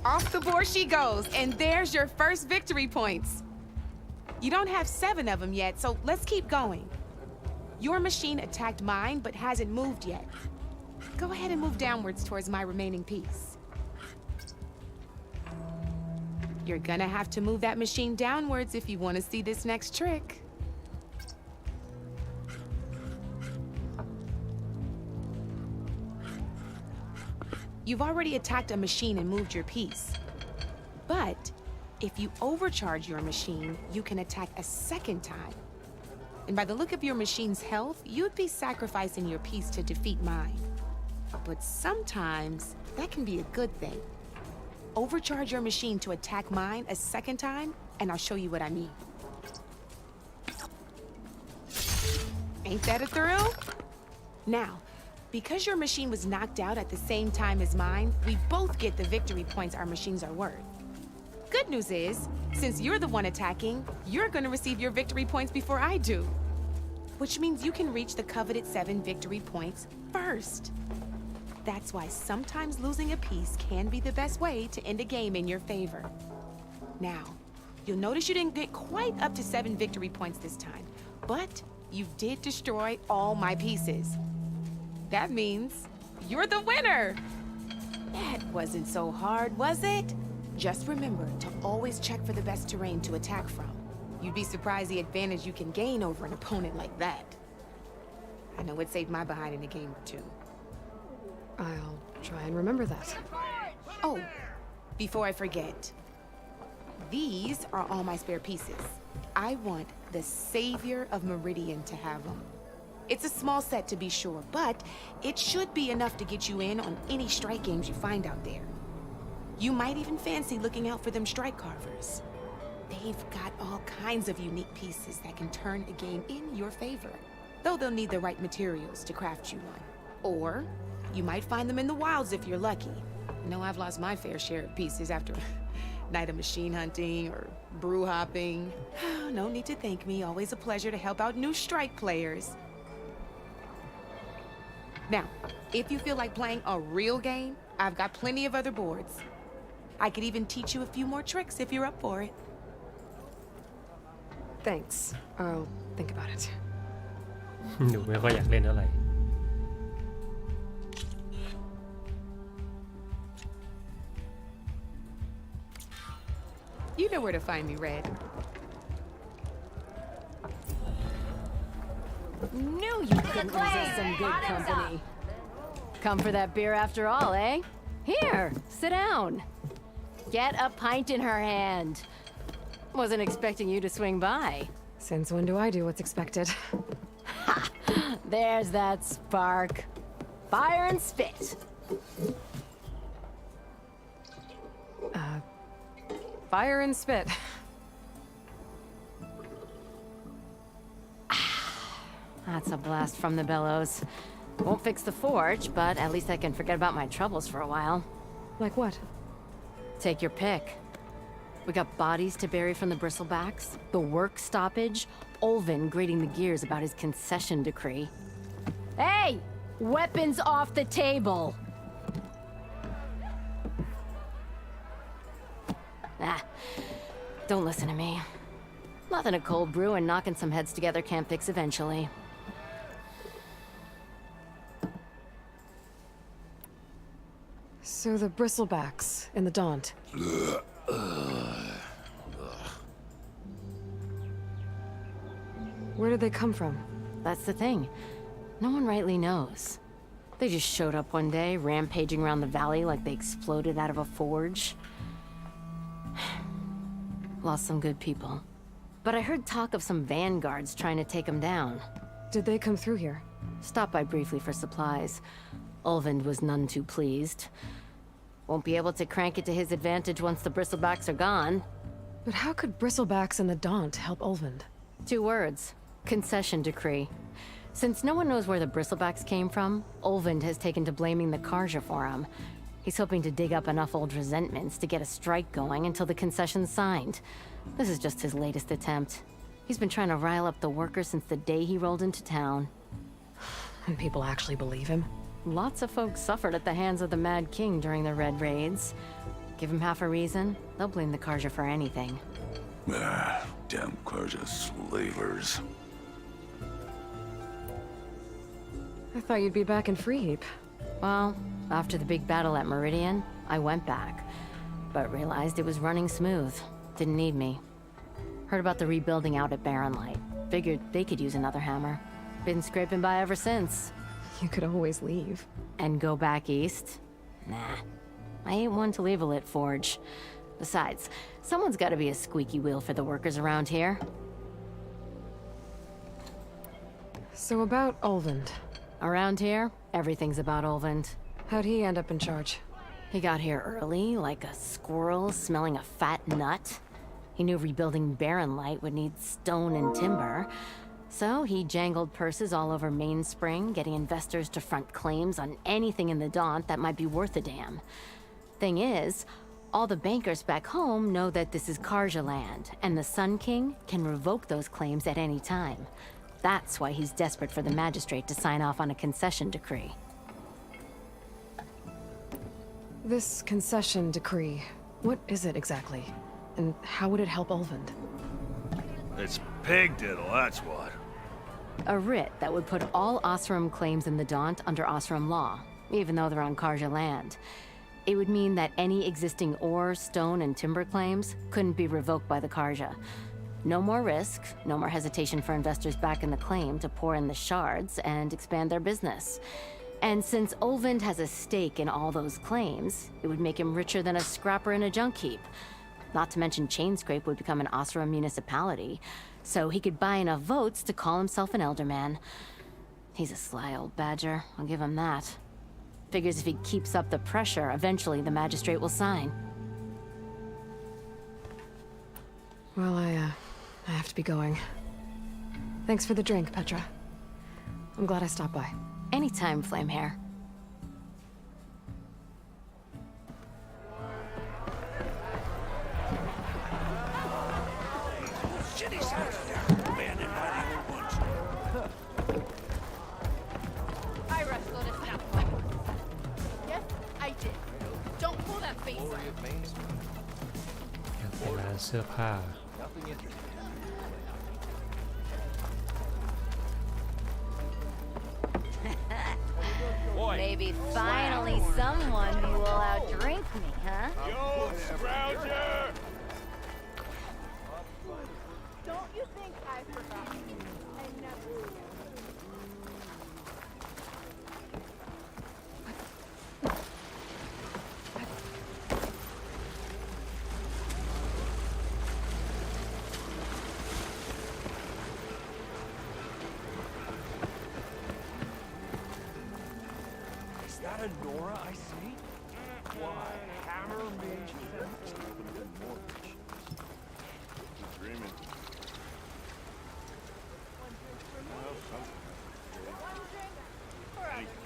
Off the board she goes, and there's your first victory points. You don't have 7 of them yet, so let's keep going. Your machine attacked mine, but hasn't moved yet. Go ahead and move downwards towards my remaining piece. You're gonna have to move that machine downwards if you want to see this next trick. You've already attacked a machine and moved your piece. But if you overcharge your machine, you can attack a second time. And by the look of your machine's health, you'd be sacrificing your piece to defeat mine. But sometimes that can be a good thing. Overcharge your machine to attack mine a second time, and I'll show you what I mean. Ain't that a thrill? Now, because your machine was knocked out at the same time as mine, we both get the victory points our machines are worth. Good news is, since you're the one attacking, you're gonna receive your victory points before I do. Which means you can reach the coveted 7 victory points first. That's why sometimes losing a piece can be the best way to end a game in your favor. Now, you'll notice you didn't get quite up to 7 victory points this time, but you did destroy all my pieces. That means you're the winner! That wasn't so hard, was it? Just remember to always check for the best terrain to attack from. You'd be surprised the advantage you can gain over an opponent like that. I know it saved my behind in a game or 2. I'll try and remember that. Oh, before I forget, these are all my spare pieces. I want the Savior of Meridian to have them. It's a small set to be sure, but it should be enough to get you in on any strike games you find out there. You might even fancy looking out for them strike carvers. They've got all kinds of unique pieces that can turn a game in your favor, though they'll need the right materials to craft you one. Or you might find them in the wilds if you're lucky. I know I've lost my fair share of pieces after a night of machine hunting or brew hopping. No need to thank me. Always a pleasure to help out new strike players. Now, if you feel like playing a real game, I've got plenty of other boards. I could even teach you a few more tricks if you're up for it. Thanks. I'll think about it. หนูไม่ค่อยอยากเล่นเท่าไหร่ You know where to find me, Red. Knew you couldn't resist some good company. Come for that beer after all, eh? Here, sit down. Get a pint in her hand. Wasn't expecting you to swing by. Since when do I do what's expected? Ha! There's that spark. Fire and spit. Fire and spit. That's a blast from the bellows. Won't fix the forge, but at least I can forget about my troubles for a while. Like what? Take your pick. We got bodies to bury from the bristlebacks, the work stoppage, Olvin grating the gears about his concession decree. Hey! Weapons off the table! Ah, don't listen to me. Nothing a cold brew and knocking some heads together can't fix eventually. So the bristlebacks in the Daunt. Where did they come from? That's the thing. No one rightly knows. They just showed up one day, rampaging around the valley like they exploded out of a forge. Lost some good people. But I heard talk of some vanguards trying to take them down. Did they come through here? Stopped by briefly for supplies. Ulvund was none too pleased. Won't be able to crank it to his advantage once the bristlebacks are gone. But how could bristlebacks and the Daunt help Ulvund? 2 words. Concession decree. Since no one knows where the bristlebacks came from, Ulvund has taken to blaming the Karja for him. He's hoping to dig up enough old resentments to get a strike going until the concession's signed. This is just his latest attempt. He's been trying to rile up the workers since the day he rolled into town. And people actually believe him? Lots of folks suffered at the hands of the Mad King during the Red Raids. Give him half a reason, they'll blame the Karja for anything. Damn Karja slavers. I thought you'd be back in Freeheap. Well, after the big battle at Meridian, I went back. But realized it was running smooth. Didn't need me. Heard about the rebuilding out at Barren Light. Figured they could use another hammer. Been scraping by ever since. You could always leave. And go back east? Nah. I ain't one to leave a lit forge. Besides, someone's gotta be a squeaky wheel for the workers around here. So about Ulvund. Around here, everything's about Ulvund. How'd he end up in charge? He got here early, like a squirrel smelling a fat nut. He knew rebuilding Barren Light would need stone and timber. So he jangled purses all over Mainspring, getting investors to front claims on anything in the Daunt that might be worth a damn. Thing is, all the bankers back home know that this is Karja land, and the Sun King can revoke those claims at any time. That's why he's desperate for the magistrate to sign off on a concession decree. This concession decree, what is it exactly? And how would it help Ulvund? It's pig diddle, that's what. A writ that would put all Osram claims in the Daunt under Osram law, even though they're on Karja land. It would mean that any existing ore, stone, and timber claims couldn't be revoked by the Karja. No more risk, no more hesitation for investors back in the claim to pour in the shards and expand their business. And since Ulvund has a stake in all those claims, it would make him richer than a scrapper in a junk heap. Not to mention Chainscrape would become an Osram municipality, so he could buy enough votes to call himself an elderman. He's a sly old badger, I'll give him that. Figures if he keeps up the pressure, eventually the magistrate will sign. Well, I have to be going. Thanks for the drink, Petra. I'm glad I stopped by. Anytime, Flamehair. I wrestled a snap. Yes, I did. Don't pull that face. เป็นร้านเสื้อผ้า Maybe finally someone who will outdrink me, huh? Yo, Scrounger! Is that a Nora I see? Why, hammer mage would have been more vicious. Keep dreaming. Well, something. Anything.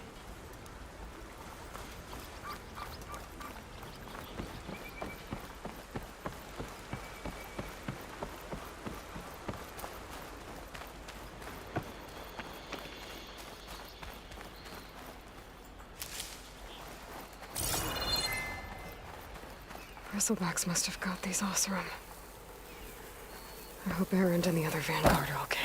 Bristlebacks must have got these Osram. I hope Erend and the other Vanguard are okay.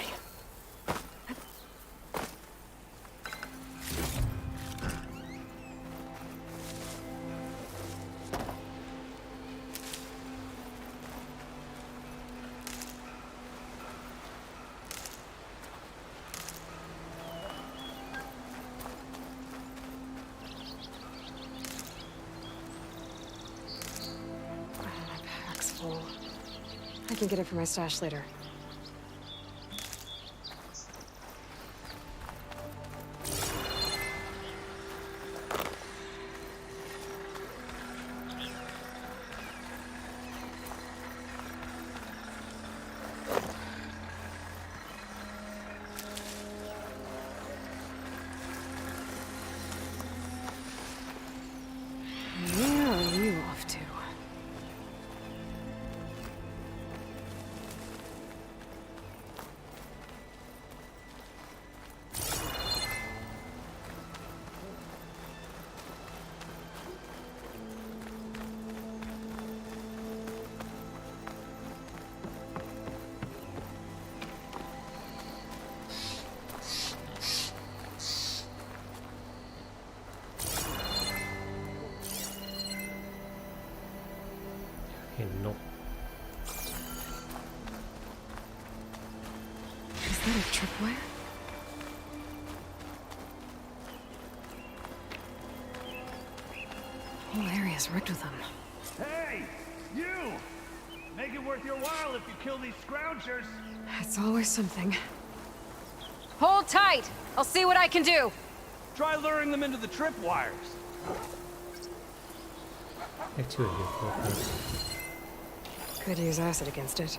I can get it from my stash later. Where are you off to? Is that a tripwire? The whole area's rigged with them. Hey! You! Make it worth your while if you kill these scroungers! It's always something. Hold tight! I'll see what I can do! Try luring them into the tripwires. Activate your focus. Could use acid against it.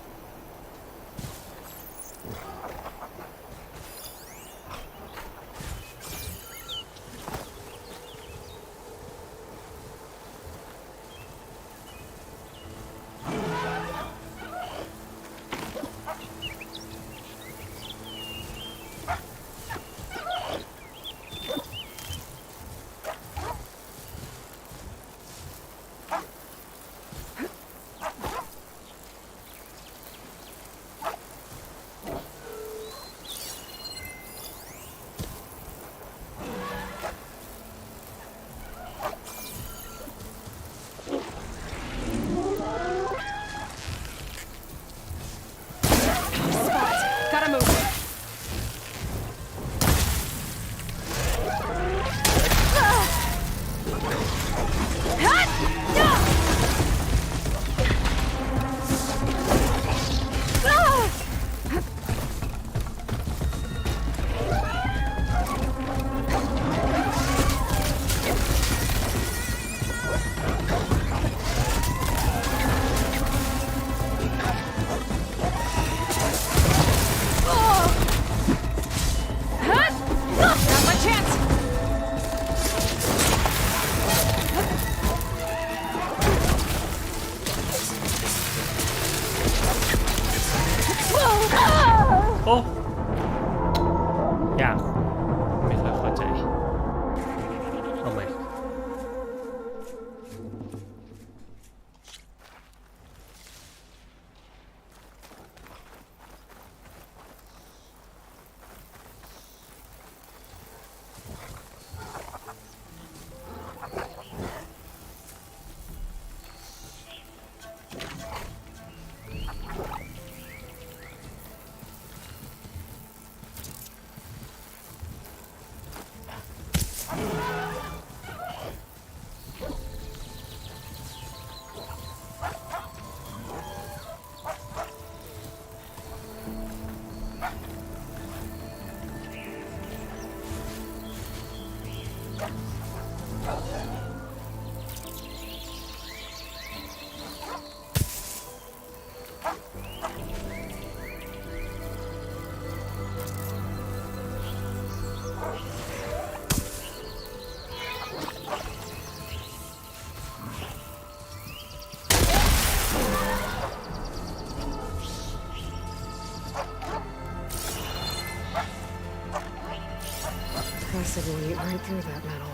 will eat right through that metal.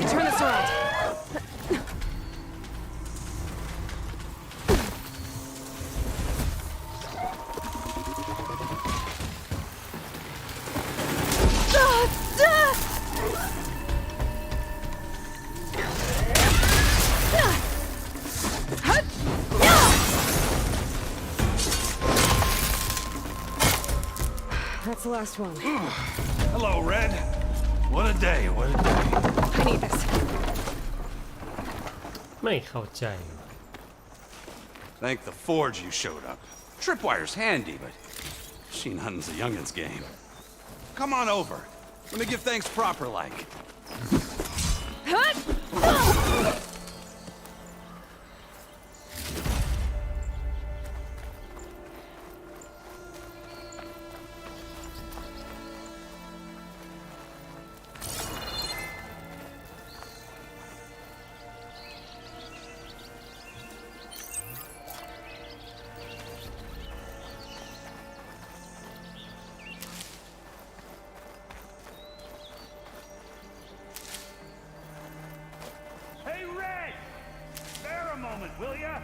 Turn this around. That's the last one. Hello, Red. What a day, what a day. I need this. ไม่เข้าใจ Thank the Forge you showed up. Tripwire's handy, but machine hunting's a youngin's game. Come on over. Let me give thanks proper like. Hey, Red! Spare a moment, will ya?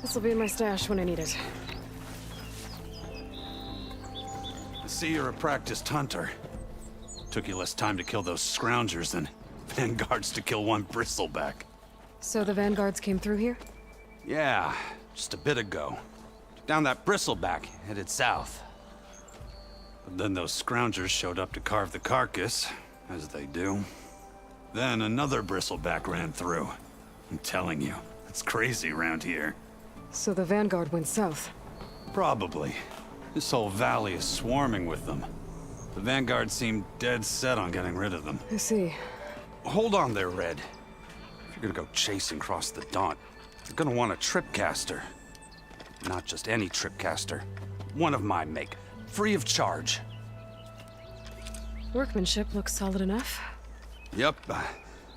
This'll be in my stash when I need it. I see you're a practiced hunter. Took you less time to kill those scroungers than vanguards to kill one bristleback. So the vanguards came through here? Yeah, just a bit ago. Down that bristleback, headed south. But then those scroungers showed up to carve the carcass, as they do. Then another bristleback ran through. I'm telling you, it's crazy around here. So the vanguard went south? Probably. This whole valley is swarming with them. The vanguard seemed dead set on getting rid of them. I see. Hold on there, Red. If you're gonna go chasing across the Daunt, you're gonna want a tripcaster. Not just any tripcaster. One of my make. Free of charge. Workmanship looks solid enough. Yep.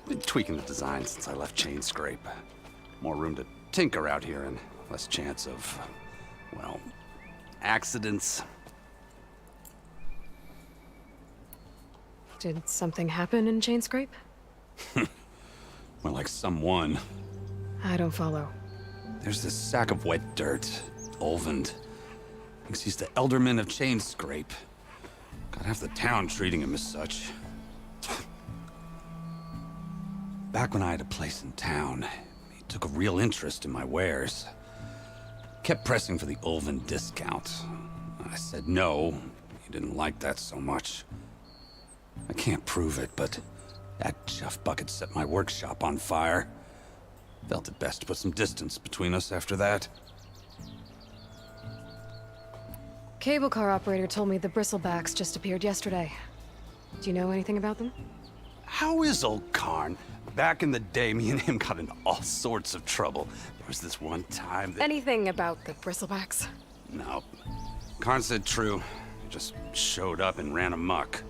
Been tweaking the design since I left Chain Scrape. More room to tinker out here and less chance of, well, accidents. Did something happen in Chain Scrape? More like someone. I don't follow. There's this sack of wet dirt. Olvend. Thinks he's the Elderman of Chain Scrape. Got half the town treating him as such. Back when I had a place in town, he took a real interest in my wares. Kept pressing for the Ulven discount. I said no. He didn't like that so much. I can't prove it, but that chuff bucket set my workshop on fire. Felt it best to put some distance between us after that. Cable car operator told me the bristlebacks just appeared yesterday. Do you know anything about them? How is old Karn? Back in the day, me and him got into all sorts of trouble. There was this one time that... Anything about the bristlebacks? No. Karn said true. He just showed up and ran amok.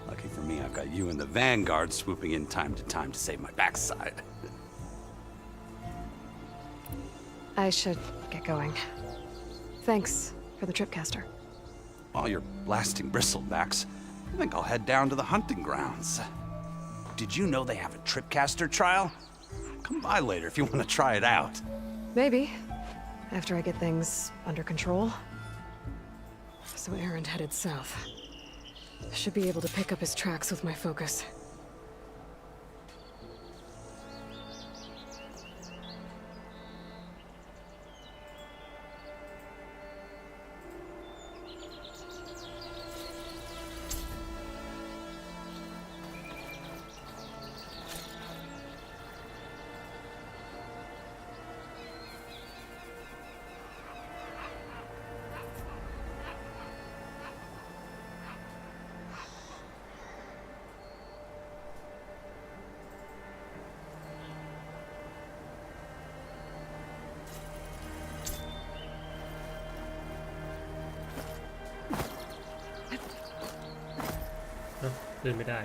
Lucky for me, I've got you and the Vanguard swooping in time to save my backside. I should get going. Thanks for the tripcaster. While you're blasting bristlebacks, I think I'll head down to the hunting grounds. Did you know they have a tripcaster trial? Come by later if you want to try it out. Maybe. After I get things under control. So Aaron headed south. Should be able to pick up his tracks with my focus.ขึ้นไม่ได้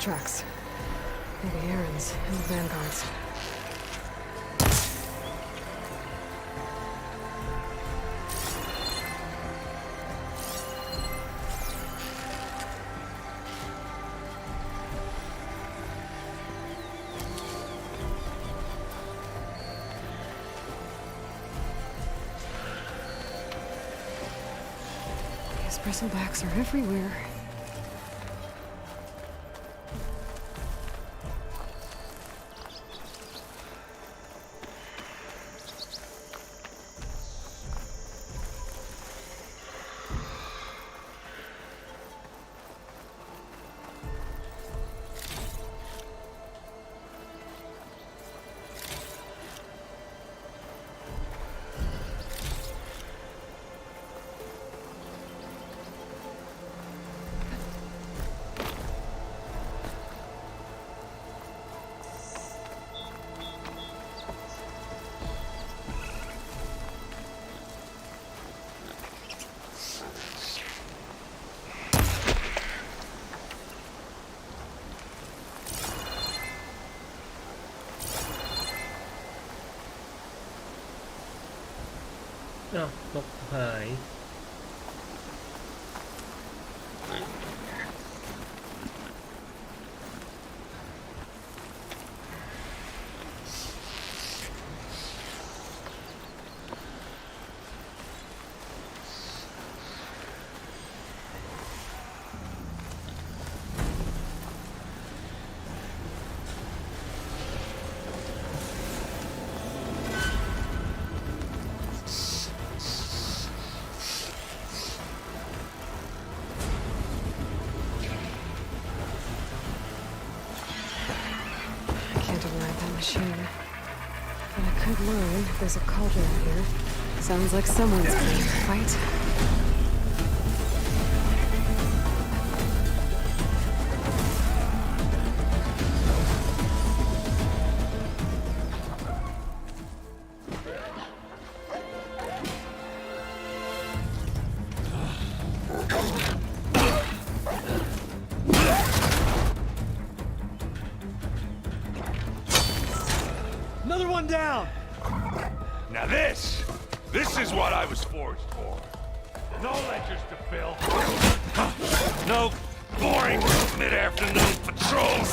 Tracks. Maybe Aaron's and the Vanguard's. These bristlebacks are everywhere.อ้าว นกหาย Machine. But I could learn if there's a cauldron here. Sounds like someone's playing a fight. Another one down! Now this is what I was forged for. No ledgers to fill. No boring mid-afternoon patrols.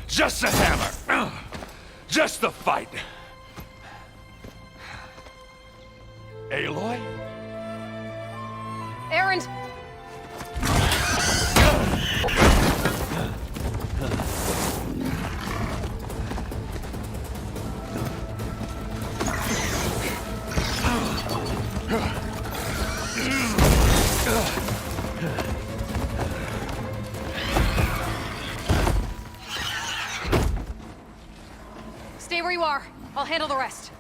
Just a hammer. Just the fight. Aloy? Erend! Stay where you are. I'll handle the rest.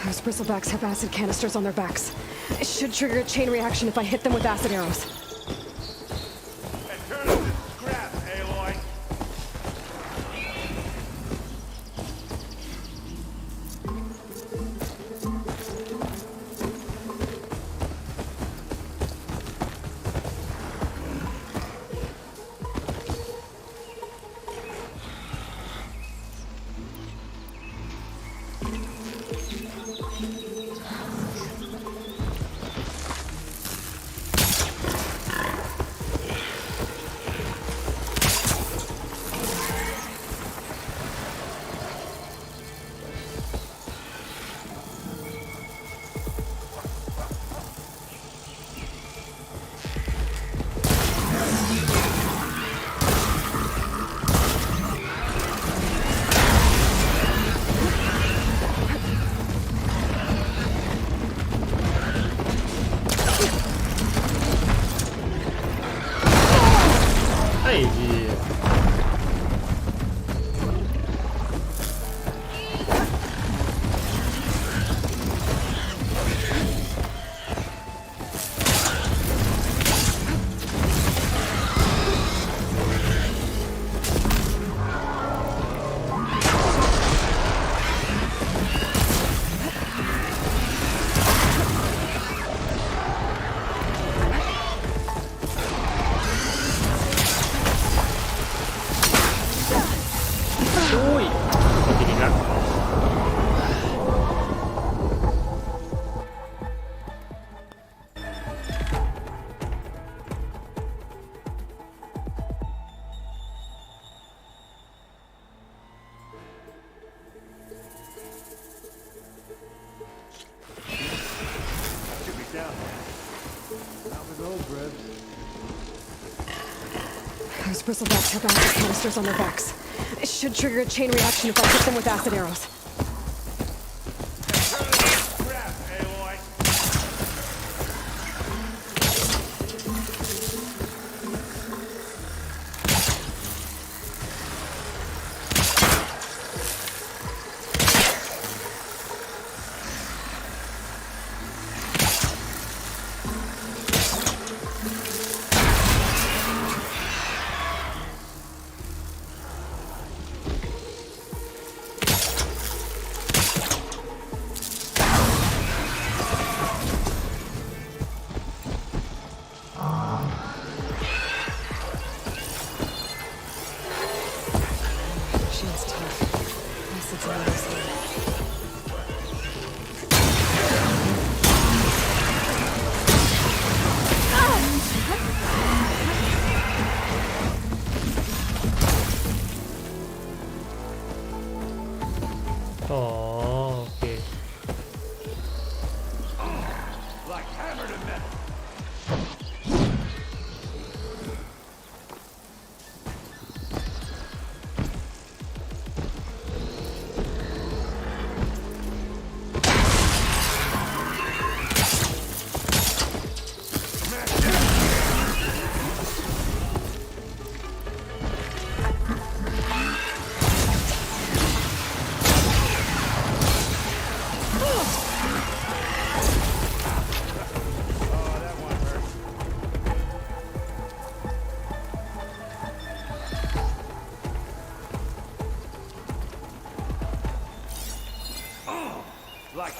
Those bristlebacks have acid canisters on their backs. It should trigger a chain reaction if I hit them with acid arrows. And turn us into scrap, Aloy. Those bristlebacks have acid canisters on their backs. It should trigger a chain reaction if I hit them with acid arrows. Scrap, Aloy.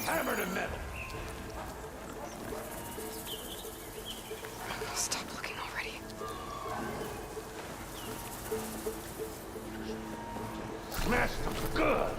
like hammer to metal. Stop looking already. Smashed them good.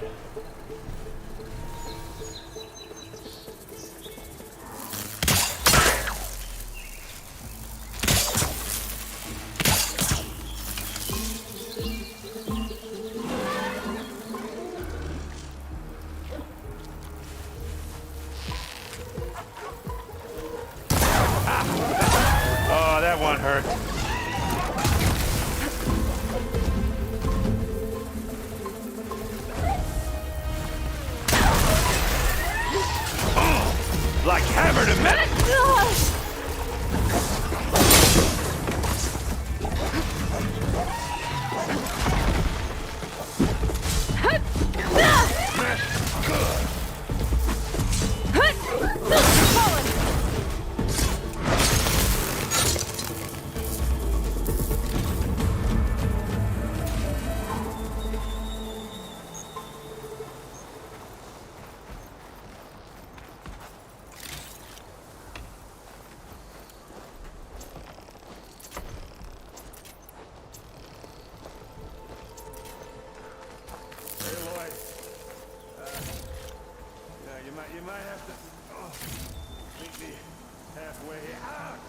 Oh, that one hurt. Like hammer to metal. You might have to meet me halfway out.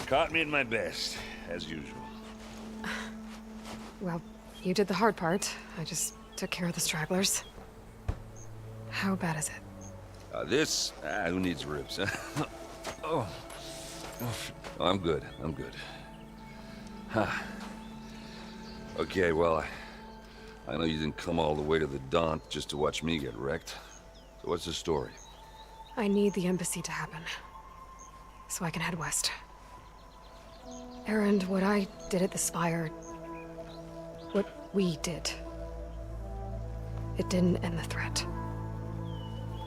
Caught me in my best, as usual. Well, you did the hard part. I just took care of the stragglers. How bad is it? Who needs ribs, huh? Oh, I'm good. I'm good. Huh. Okay, well, I know you didn't come all the way to the Daunt just to watch me get wrecked. So what's the story? I need the embassy to happen, so I can head west. Erend, what I did at the Spire, what we did, it didn't end the threat.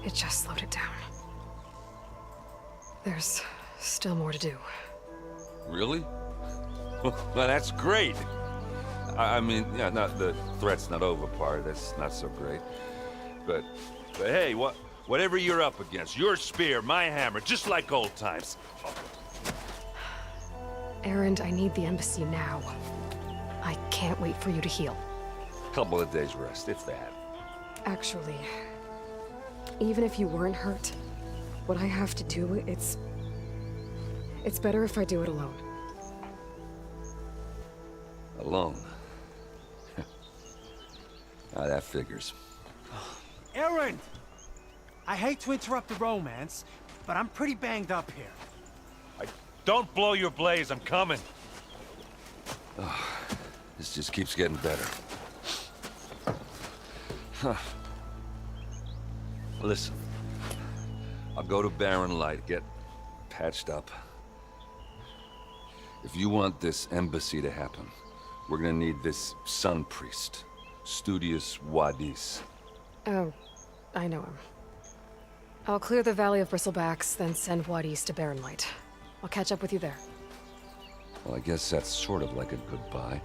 It just slowed it down. There's still more to do. Really? Well, that's great. I mean, yeah, not the threat's not over part. That's not so great. But hey, whatever you're up against, your spear, my hammer, just like old times. Erend, I need the embassy now. I can't wait for you to heal. Couple of days rest, if that. Actually, even if you weren't hurt, what I have to do, it's better if I do it alone. Alone? That figures. Erend! I hate to interrupt the romance, but I'm pretty banged up here. Don't blow your blaze, I'm coming. Oh, this just keeps getting better. Huh. Listen, I'll go to Barren Light, get patched up. If you want this embassy to happen, we're gonna need this sun priest, Studius Wadis. Oh, I know him. I'll clear the Valley of Bristlebacks, then send Wadis to Barren Light. I'll catch up with you there. Well, I guess that's sort of like a goodbye.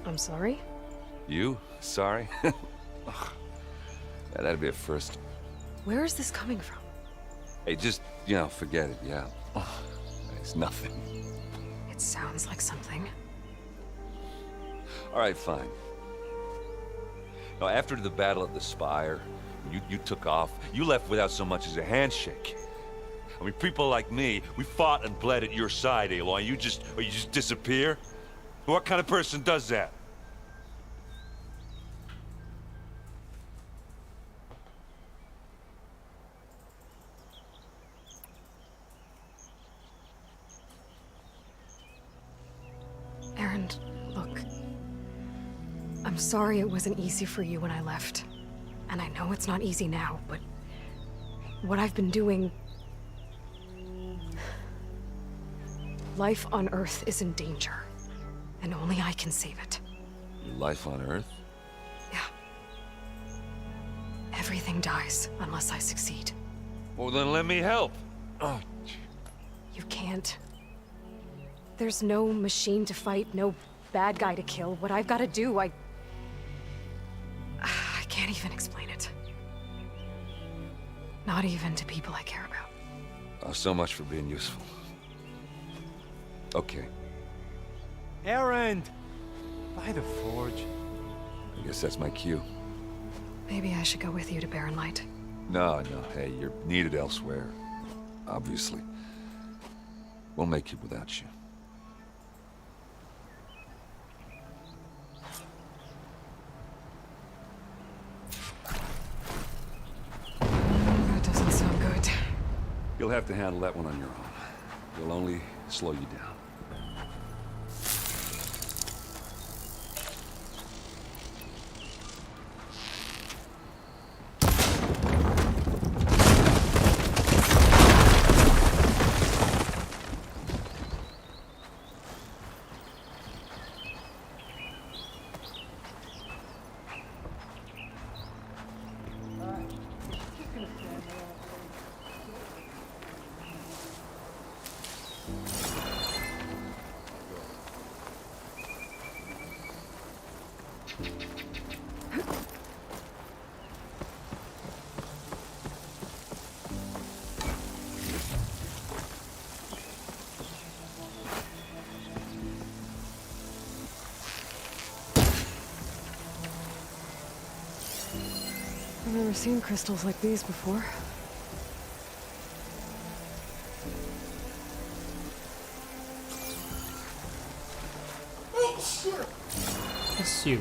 I'm sorry? You? Sorry? Yeah, that'd be a first. Where is this coming from? Hey, just, forget it, yeah. It's nothing. It sounds like something. All right, fine. Now, after the battle at the Spire, you took off. You left without so much as a handshake. I mean, people like me, we fought and bled at your side, Aloy. You just disappear? What kind of person does that? Erend, look. I'm sorry it wasn't easy for you when I left. And I know it's not easy now, but what I've been doing, life on Earth is in danger. And only I can save it. Your life on Earth? Yeah. Everything dies unless I succeed. Well, then let me help. Oh. You can't. There's no machine to fight, no bad guy to kill. What I've got to do, I can't even explain it. Not even to people I care about. Oh, so much for being useful. Okay, Erend! By the forge. I guess that's my cue. Maybe I should go with you to Barren Light. No, hey, you're needed elsewhere. Obviously. We'll make it without you. That doesn't sound good. You'll have to handle that one on your own. It'll only slow you down. I've never seen crystals like these before. That's you.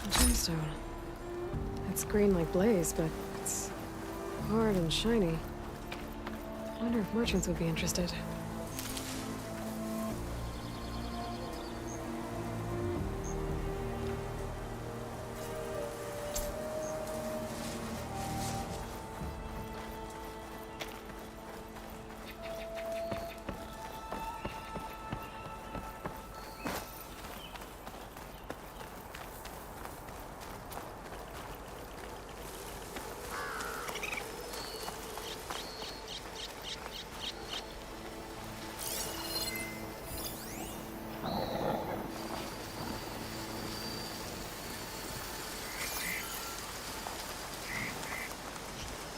Gemstone. It's green like blaze, but it's hard and shiny. I wonder if merchants would be interested.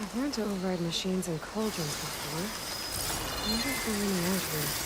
I've learned to override machines and cauldrons before. I wonder if there are any out here.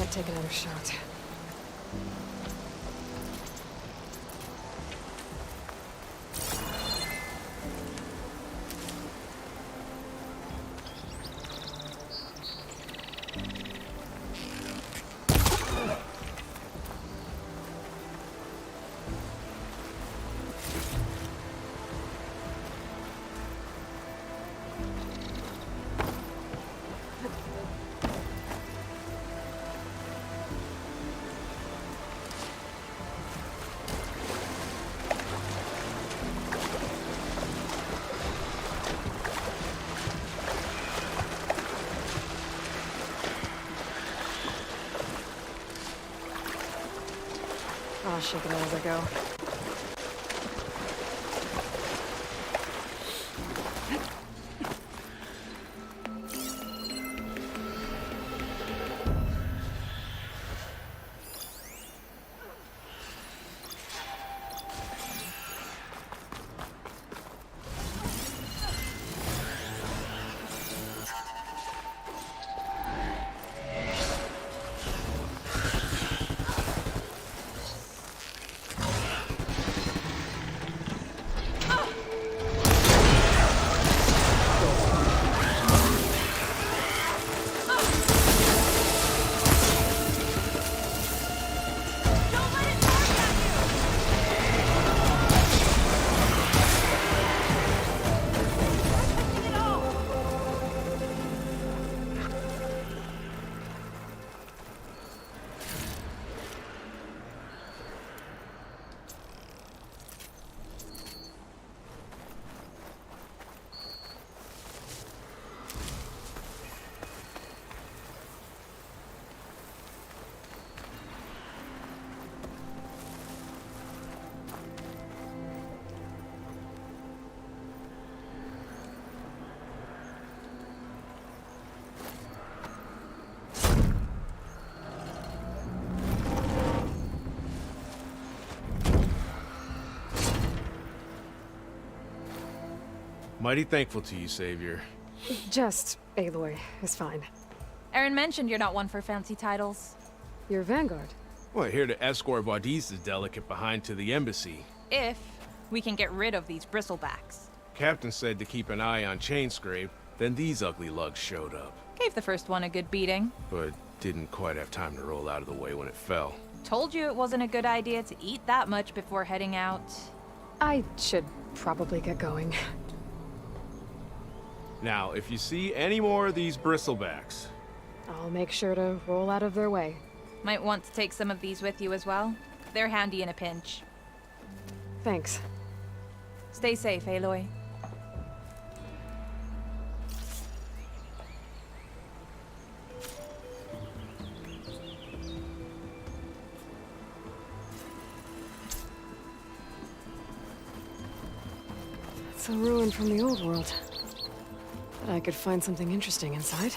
might take another shot. I'll shake it out as I go. Mighty thankful to you, Savior. Just Aloy is fine. Aaron mentioned you're not one for fancy titles. You're Vanguard. Well, here to escort Wadiz's delegate behind to the embassy. If we can get rid of these bristlebacks. Captain said to keep an eye on Chainscrape, then these ugly lugs showed up. Gave the first one a good beating. But didn't quite have time to roll out of the way when it fell. Told you it wasn't a good idea to eat that much before heading out. I should probably get going. Now, if you see any more of these bristlebacks... I'll make sure to roll out of their way. Might want to take some of these with you as well. They're handy in a pinch. Thanks. Stay safe, Aloy. It's a ruin from the old world. But I could find something interesting inside.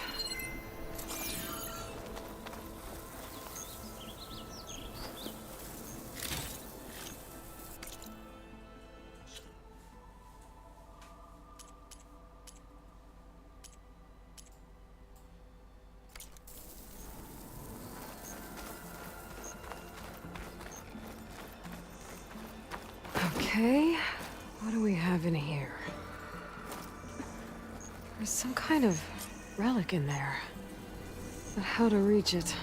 Okay, what do we have in here? There's some kind of relic in there. But how to reach it?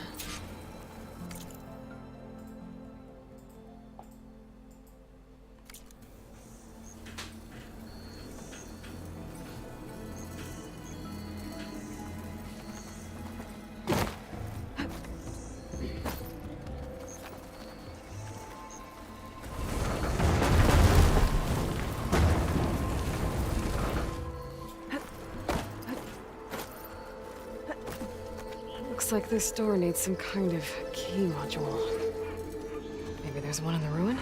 Looks like this door needs some kind of key module. Maybe there's one in the ruin?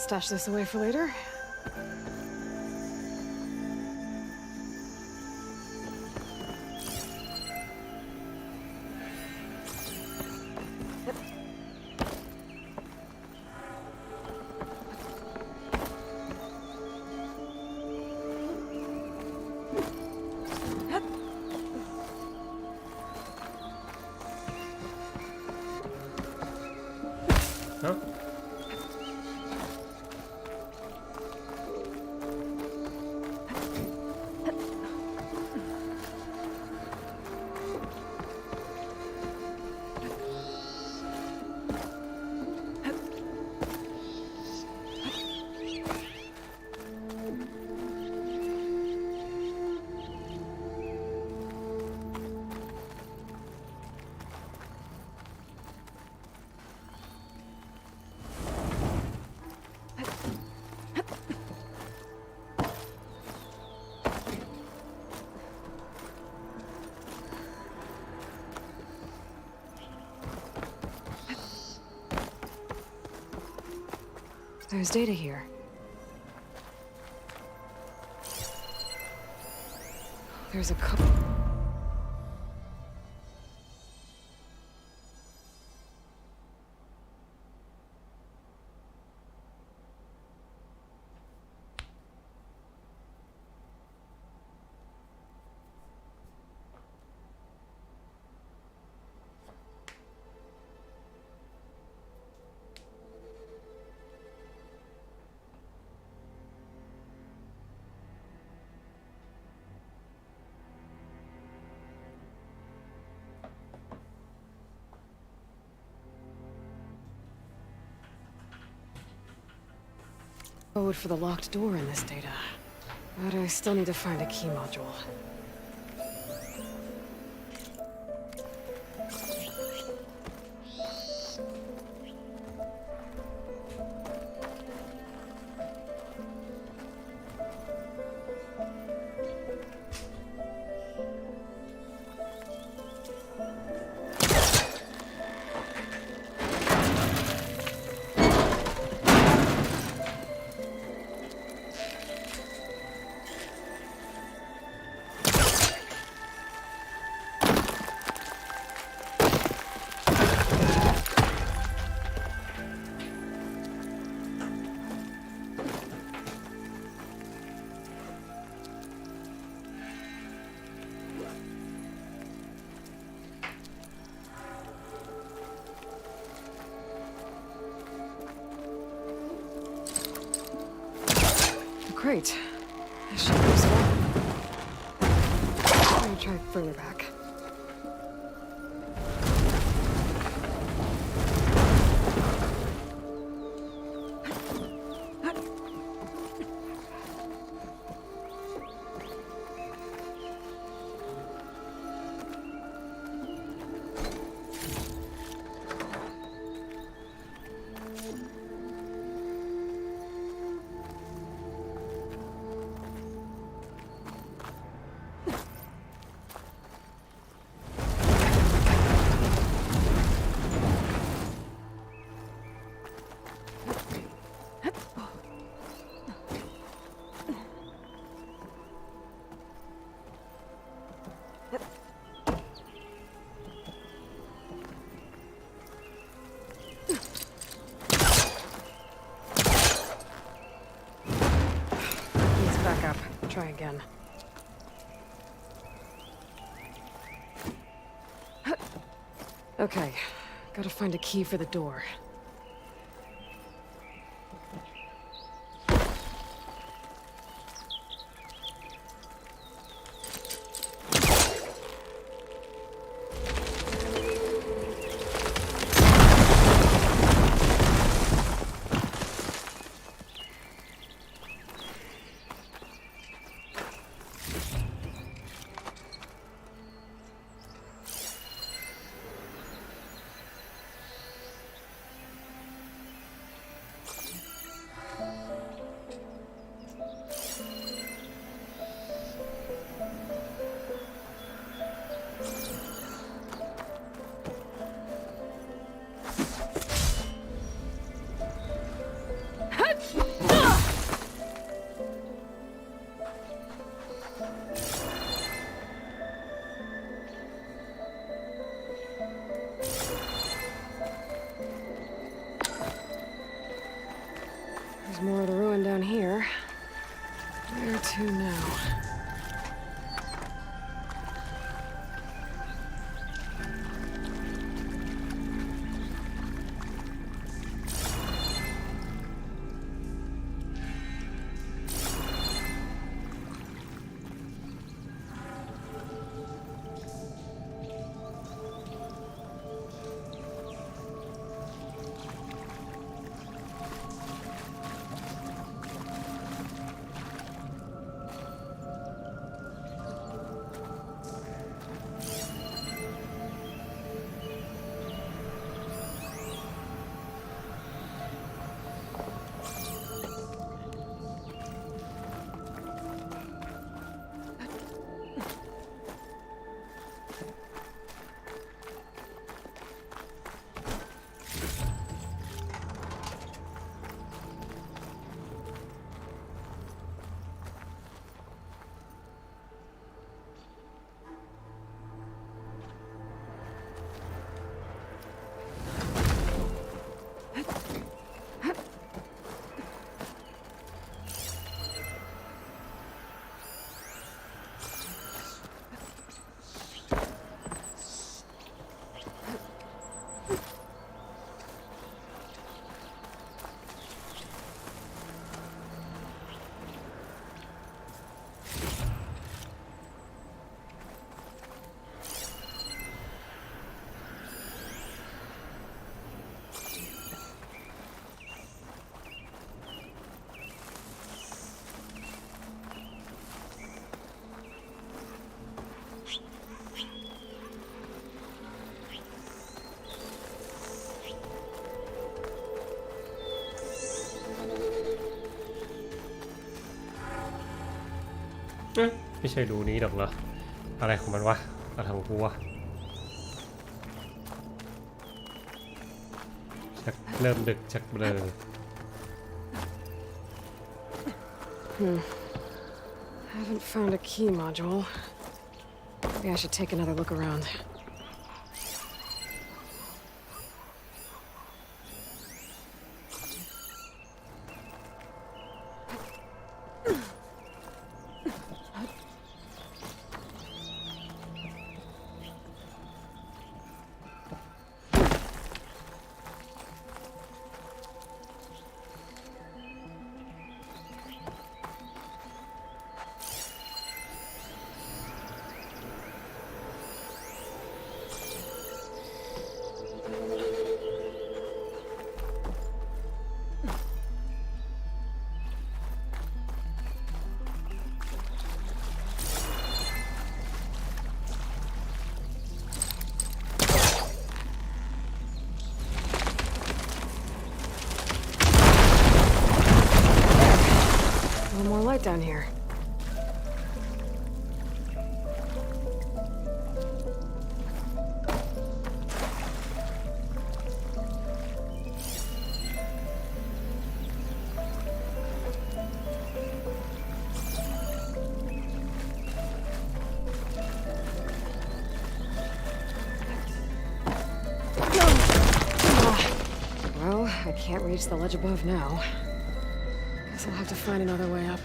stash this away for later. Huh? There's data here. There's a couple. Code for the locked door in this data. But I still need to find a key module. Great. This should be useful. Let me try further back. Try again. Okay, gotta find a key for the door. There's more of the ruin down here. Where to now?ไม่ใช่รูนี้หรอกเหรออะไรของมันวะอะไรของกูวะชักเริ่มดึกชักเบลอ Haven't found a key module. Maybe I should take another look around. More light down here. Well, I can't reach the ledge above now. Guess I'll have to find another way up.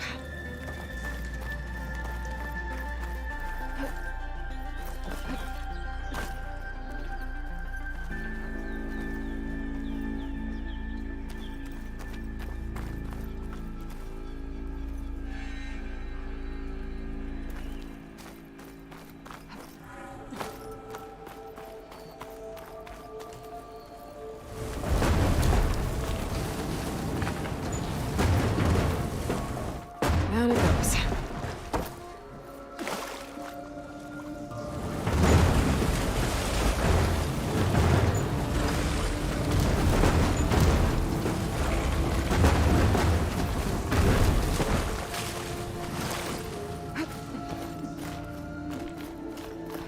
Down it goes.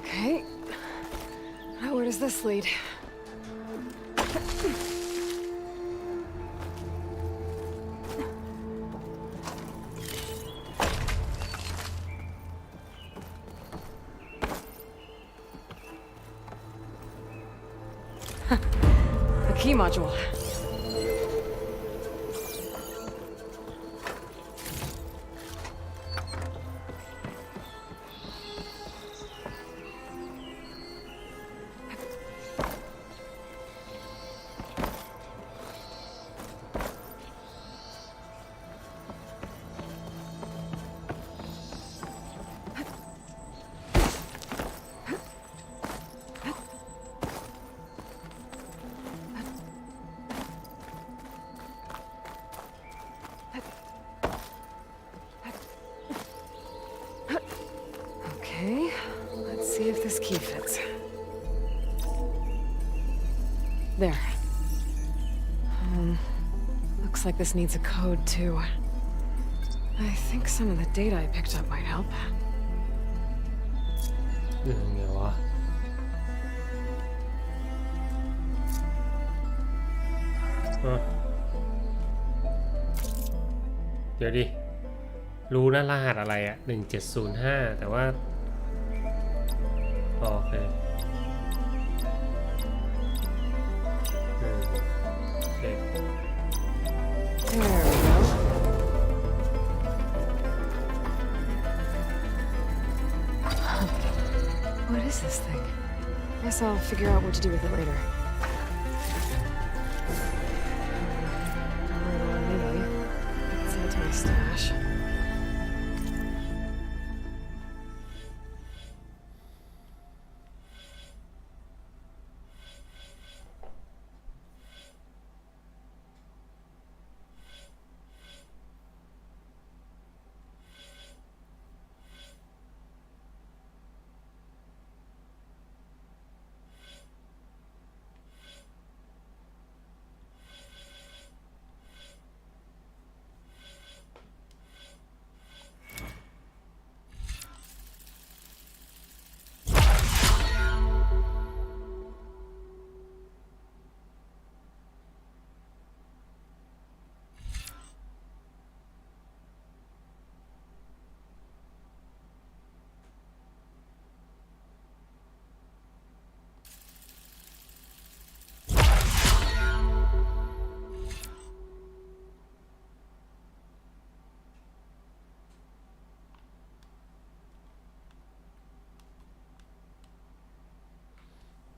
Okay. Now where does this lead? The key module. There. Looks like this needs a code, too. I think some of the data I picked up might help. ยังไงวะเดี๋ยวดิ รู้นะรหัสอะไรอะ1705แต่ว่าโอเคโอเค There we go. What is this thing? Guess I'll figure out what to do with it later. Maybe. Let's head to my stash.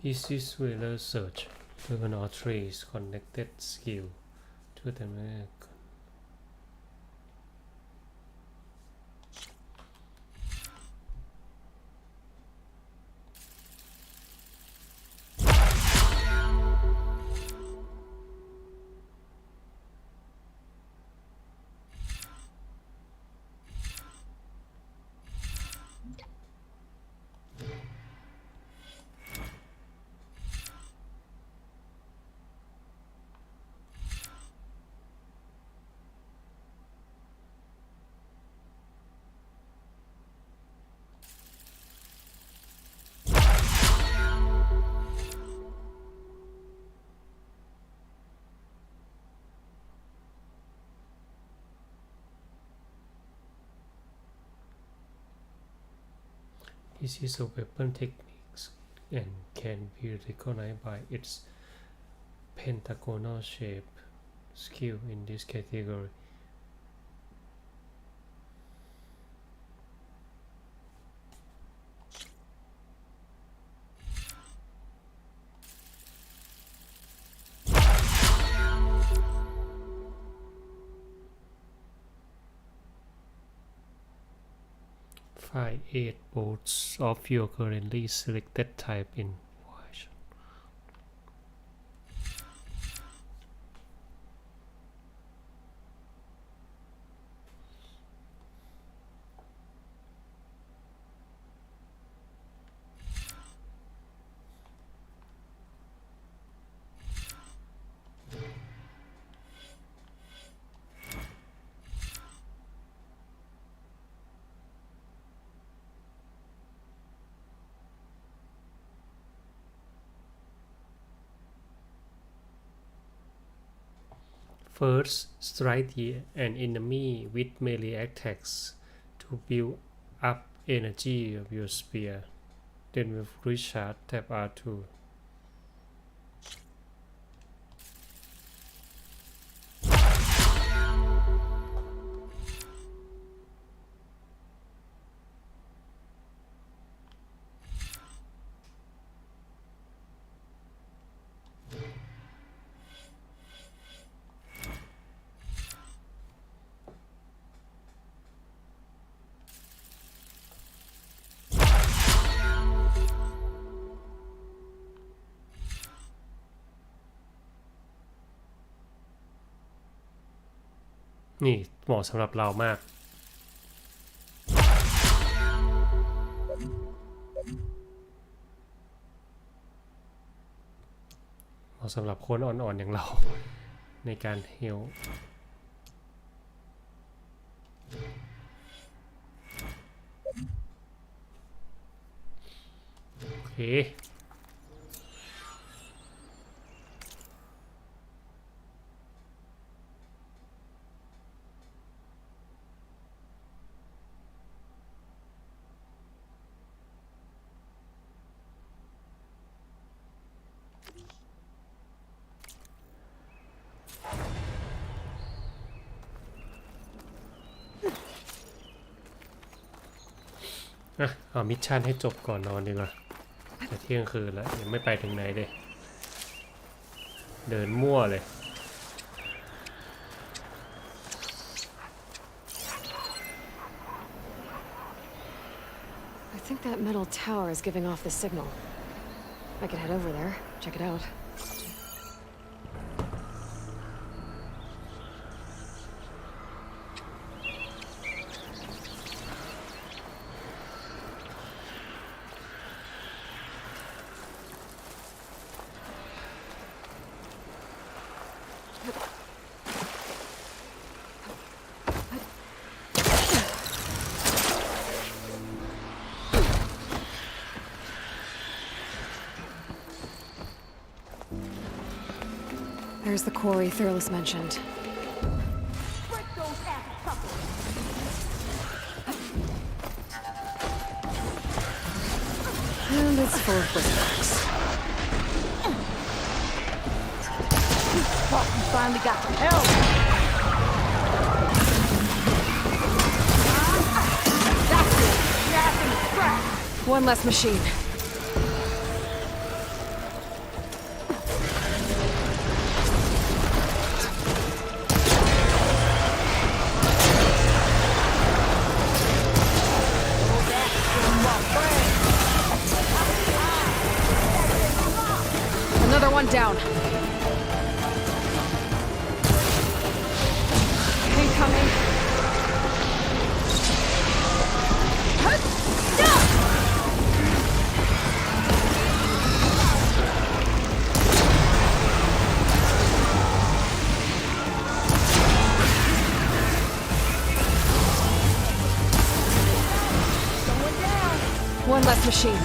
This is Wheeler search. Given all trees connected skill to the map. This is a weapon technique and can be recognized by its pentagonal shape. Skill in this category. Find 8 bolts of your currently selected type in version. First, strike an enemy with melee attacks to build up energy of your spear. Then with recharge, tap R2.นี่เหมาะสำหรับเรามาก าะสำหรับคนอ่อนๆอย่างเราในการเฮลโอเคเอามิชชั่นให้จบก่อนนอนดีกว่าจะเที่ยงคืนแล้วยังไม่ไปถึงไหนเลยเดินมั่วเลย I think that metal tower is giving off the signal. I could head over there, check it out. There's the quarry Thurles mentioned. And it's full of bricks. Oh, you finally got some help. That's it. Snapping the scrap. One less machine. Another one down. Incoming. One less machine.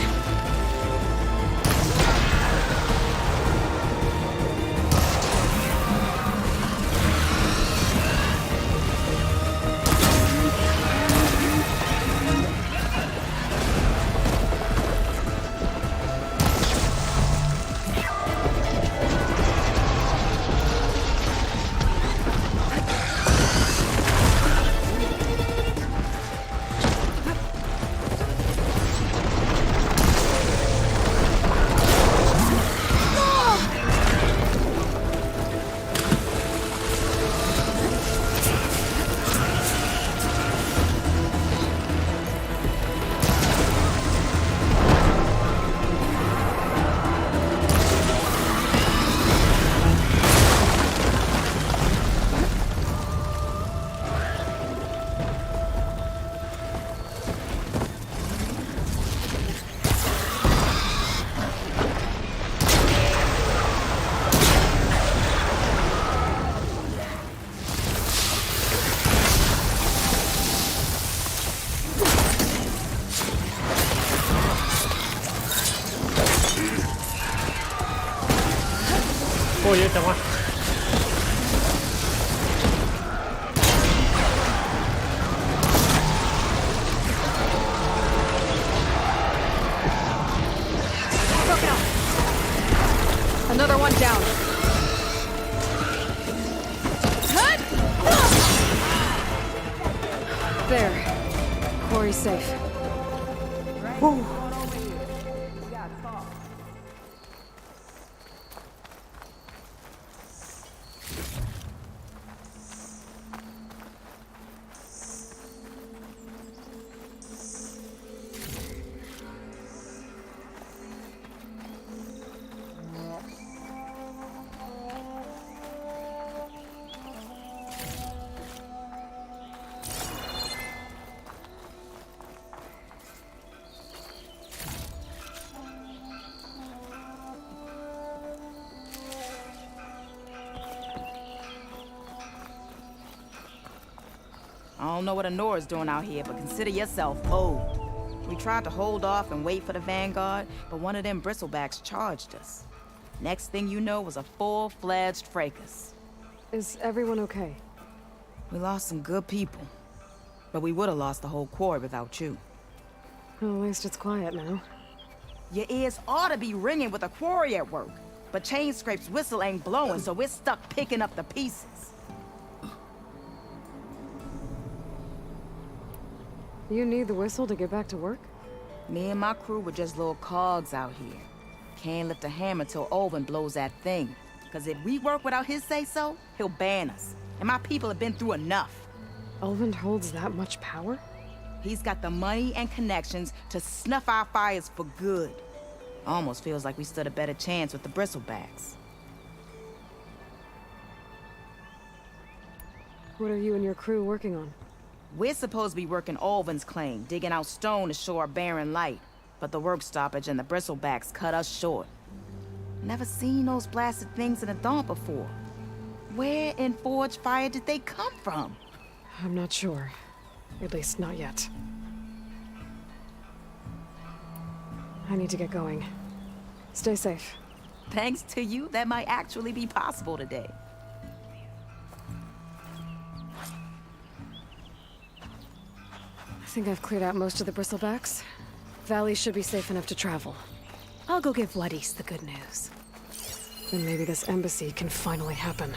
Oh, yeah, that one. Another one down. There. Quarry's safe. Whew. I don't know what Honora's doing out here, but consider yourself old. We tried to hold off and wait for the Vanguard, but one of them bristlebacks charged us. Next thing you know was a full-fledged fracas. Is everyone okay? We lost some good people, but we would have lost the whole quarry without you. Well, at least it's quiet now. Your ears ought to be ringing with a quarry at work, but Chain Scrape's whistle ain't blowing, so we're stuck picking up the pieces. You need the whistle to get back to work? Me and my crew were just little cogs out here. Can't lift a hammer till Olvin blows that thing. Cause if we work without his say-so, he'll ban us. And my people have been through enough. Olvin holds that much power? He's got the money and connections to snuff our fires for good. Almost feels like we stood a better chance with the bristlebacks. What are you and your crew working on? We're supposed to be working Olvin's claim, digging out stone to shore Barren Light. But the work stoppage and the bristlebacks cut us short. Never seen those blasted things in a Daunt before. Where in Forge Fire did they come from? I'm not sure. At least not yet. I need to get going. Stay safe. Thanks to you, that might actually be possible today. I think I've cleared out most of the bristlebacks. Valley should be safe enough to travel. I'll go give Wadis the good news. Then maybe this embassy can finally happen.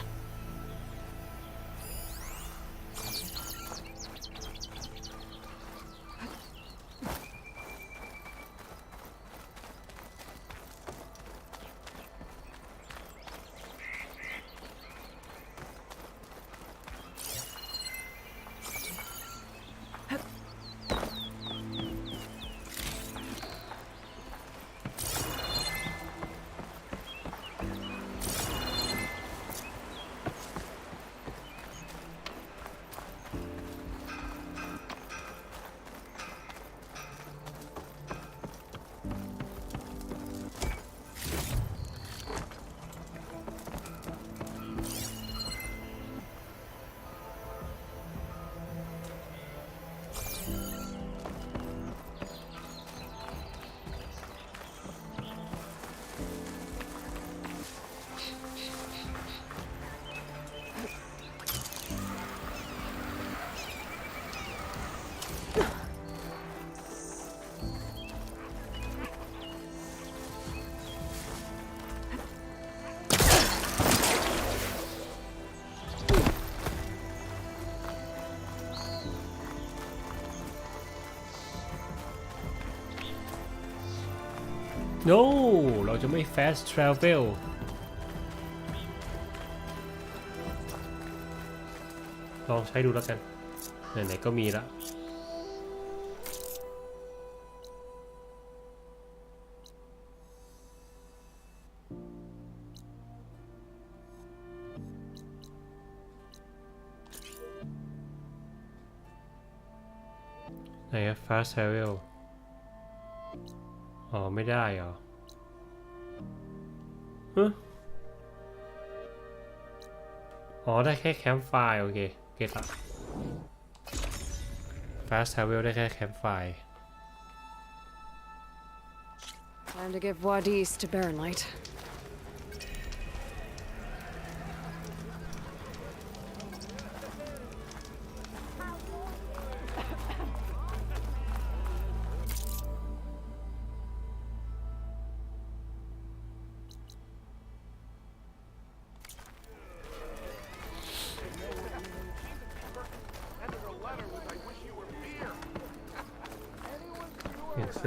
No เราจะไม่ fast travel ลองใช้ดูแล้วกันไหนๆก็มีละไหนอะ fast travel อ๋อไม่ได้เหรออ๋อได้แค่แคมป์ไฟล์โอเคเก็ตละ Fast Travel ได้แค่แคมป์ไฟล์ Time to give Wadis to Barren Light.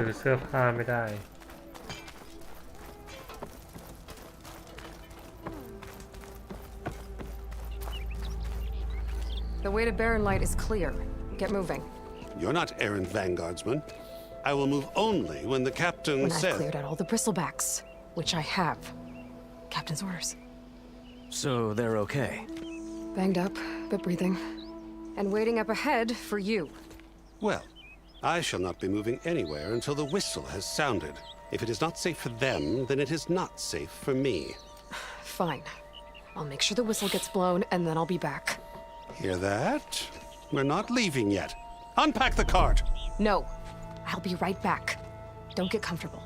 ซื้อเสื้อผ้าไม่ได้ The way to Barren Light is clear. Get moving. You're not errant vanguardsman. I will move only when the captain When says... I've cleared out all the bristlebacks, which I have. Captain's orders. So they're okay? Banged up, but breathing. And waiting up ahead for you. Well, I shall not be moving anywhere until the whistle has sounded. If it is not safe for them, then it is not safe for me. Fine. I'll make sure the whistle gets blown, and then I'll be back. Hear that? We're not leaving yet. Unpack the cart! No. I'll be right back. Don't get comfortable.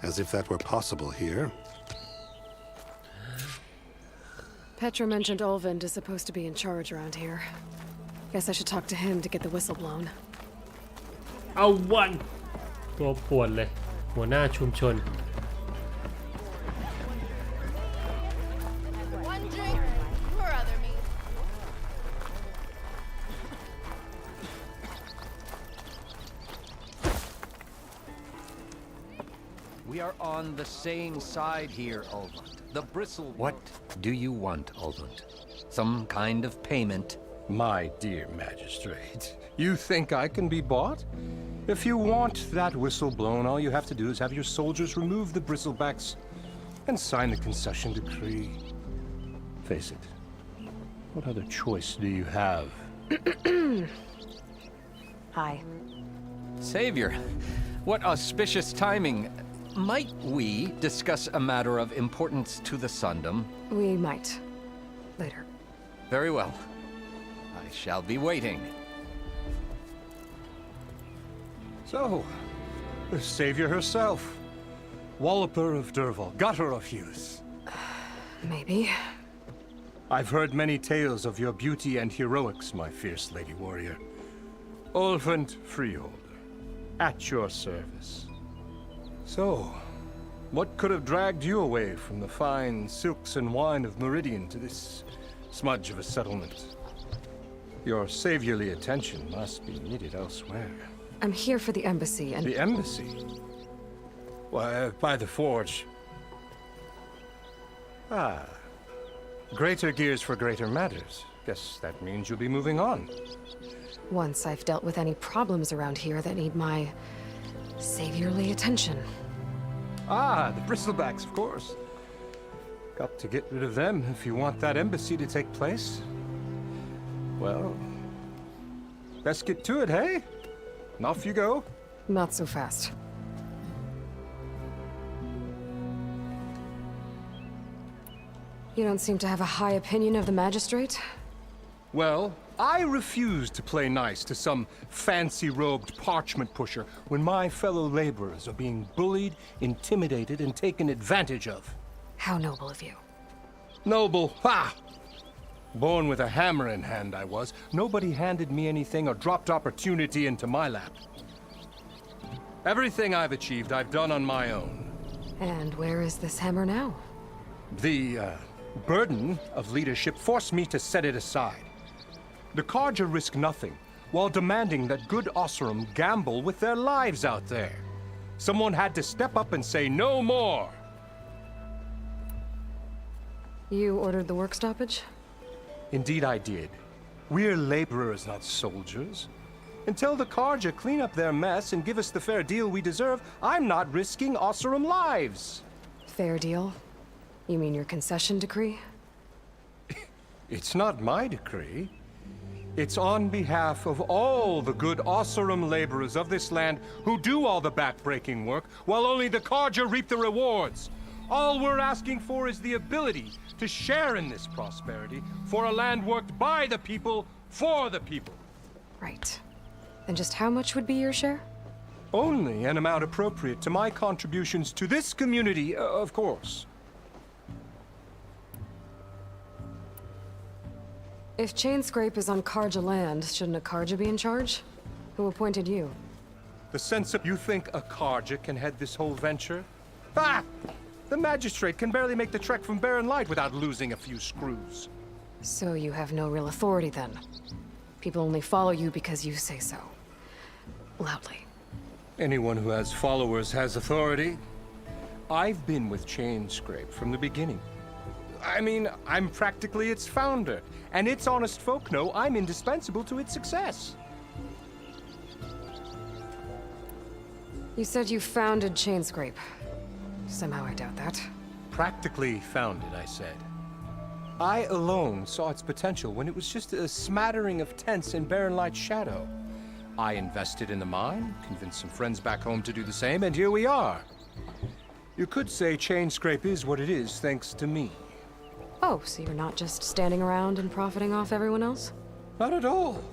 As if that were possible here. Petra mentioned Olvind is supposed to be in charge around here. Guess I should talk to him to get the whistle blown. เอาวันตัวปวดเลยหัวหน้าชุมชน One drink for other me. We are on the same side here, Olvund. The bristle... What do you want, Olvund? Some kind of payment? My dear magistrate, you think I can be bought? If you want that whistle blown, all you have to do is have your soldiers remove the bristlebacks and sign the concession decree. Face it, what other choice do you have? Hi. Savior, what auspicious timing. Might we discuss a matter of importance to the Sundom? We might. Later. Very well. I shall be waiting. So, the savior herself. Walloper of Derval, gutter of youth. Maybe. I've heard many tales of your beauty and heroics, my fierce lady warrior. Olvund Freeholder, at your service. So, what could have dragged you away from the fine silks and wine of Meridian to this smudge of a settlement? Your saviorly attention must be needed elsewhere. I'm here for the embassy and... The embassy? Why, by the forge. Ah. Greater gears for greater matters. Guess that means you'll be moving on. Once I've dealt with any problems around here that need my... saviorly attention. Ah, the bristlebacks, of course. Got to get rid of them if you want that embassy to take place. Well, let's get to it, hey? And off you go. Not so fast. You don't seem to have a high opinion of the magistrate? Well, I refuse to play nice to some fancy-robed parchment pusher when my fellow laborers are being bullied, intimidated, and taken advantage of. How noble of you. Noble? Ha! Born with a hammer in hand, I was. Nobody handed me anything or dropped opportunity into my lap. Everything I've achieved, I've done on my own. And where is this hammer now? The, burden of leadership forced me to set it aside. The Carja risk nothing, while demanding that good Osseram gamble with their lives out there. Someone had to step up and say no more. You ordered the work stoppage? Indeed I did. We're laborers, not soldiers. Until the Carja clean up their mess and give us the fair deal we deserve, I'm not risking Osseram lives. Fair deal? You mean your concession decree? It's not my decree. It's on behalf of all the good Osseram laborers of this land who do all the back-breaking work, while only the Carja reap the rewards. All we're asking for is the ability to share in this prosperity for a land worked by the people, for the people. Right. And just how much would be your share? Only an amount appropriate to my contributions to this community, of course. If Chainscrape is on Carja land, shouldn't a Carja be in charge? Who appointed you? The sense of you think a Carja can head this whole venture? Ah! The magistrate can barely make the trek from Barren Light without losing a few screws. So you have no real authority then? People only follow you because you say so. Loudly. Anyone who has followers has authority. I've been with Chainscrape from the beginning. I mean, I'm practically its founder, and its honest folk know I'm indispensable to its success. You said you founded Chainscrape. Somehow I doubt that. Practically founded, I said. I alone saw its potential when it was just a smattering of tents in Barren Light's shadow. I invested in the mine, convinced some friends back home to do the same, and here we are. You could say Chainscrape is what it is thanks to me. Oh, so you're not just standing around and profiting off everyone else? Not at all.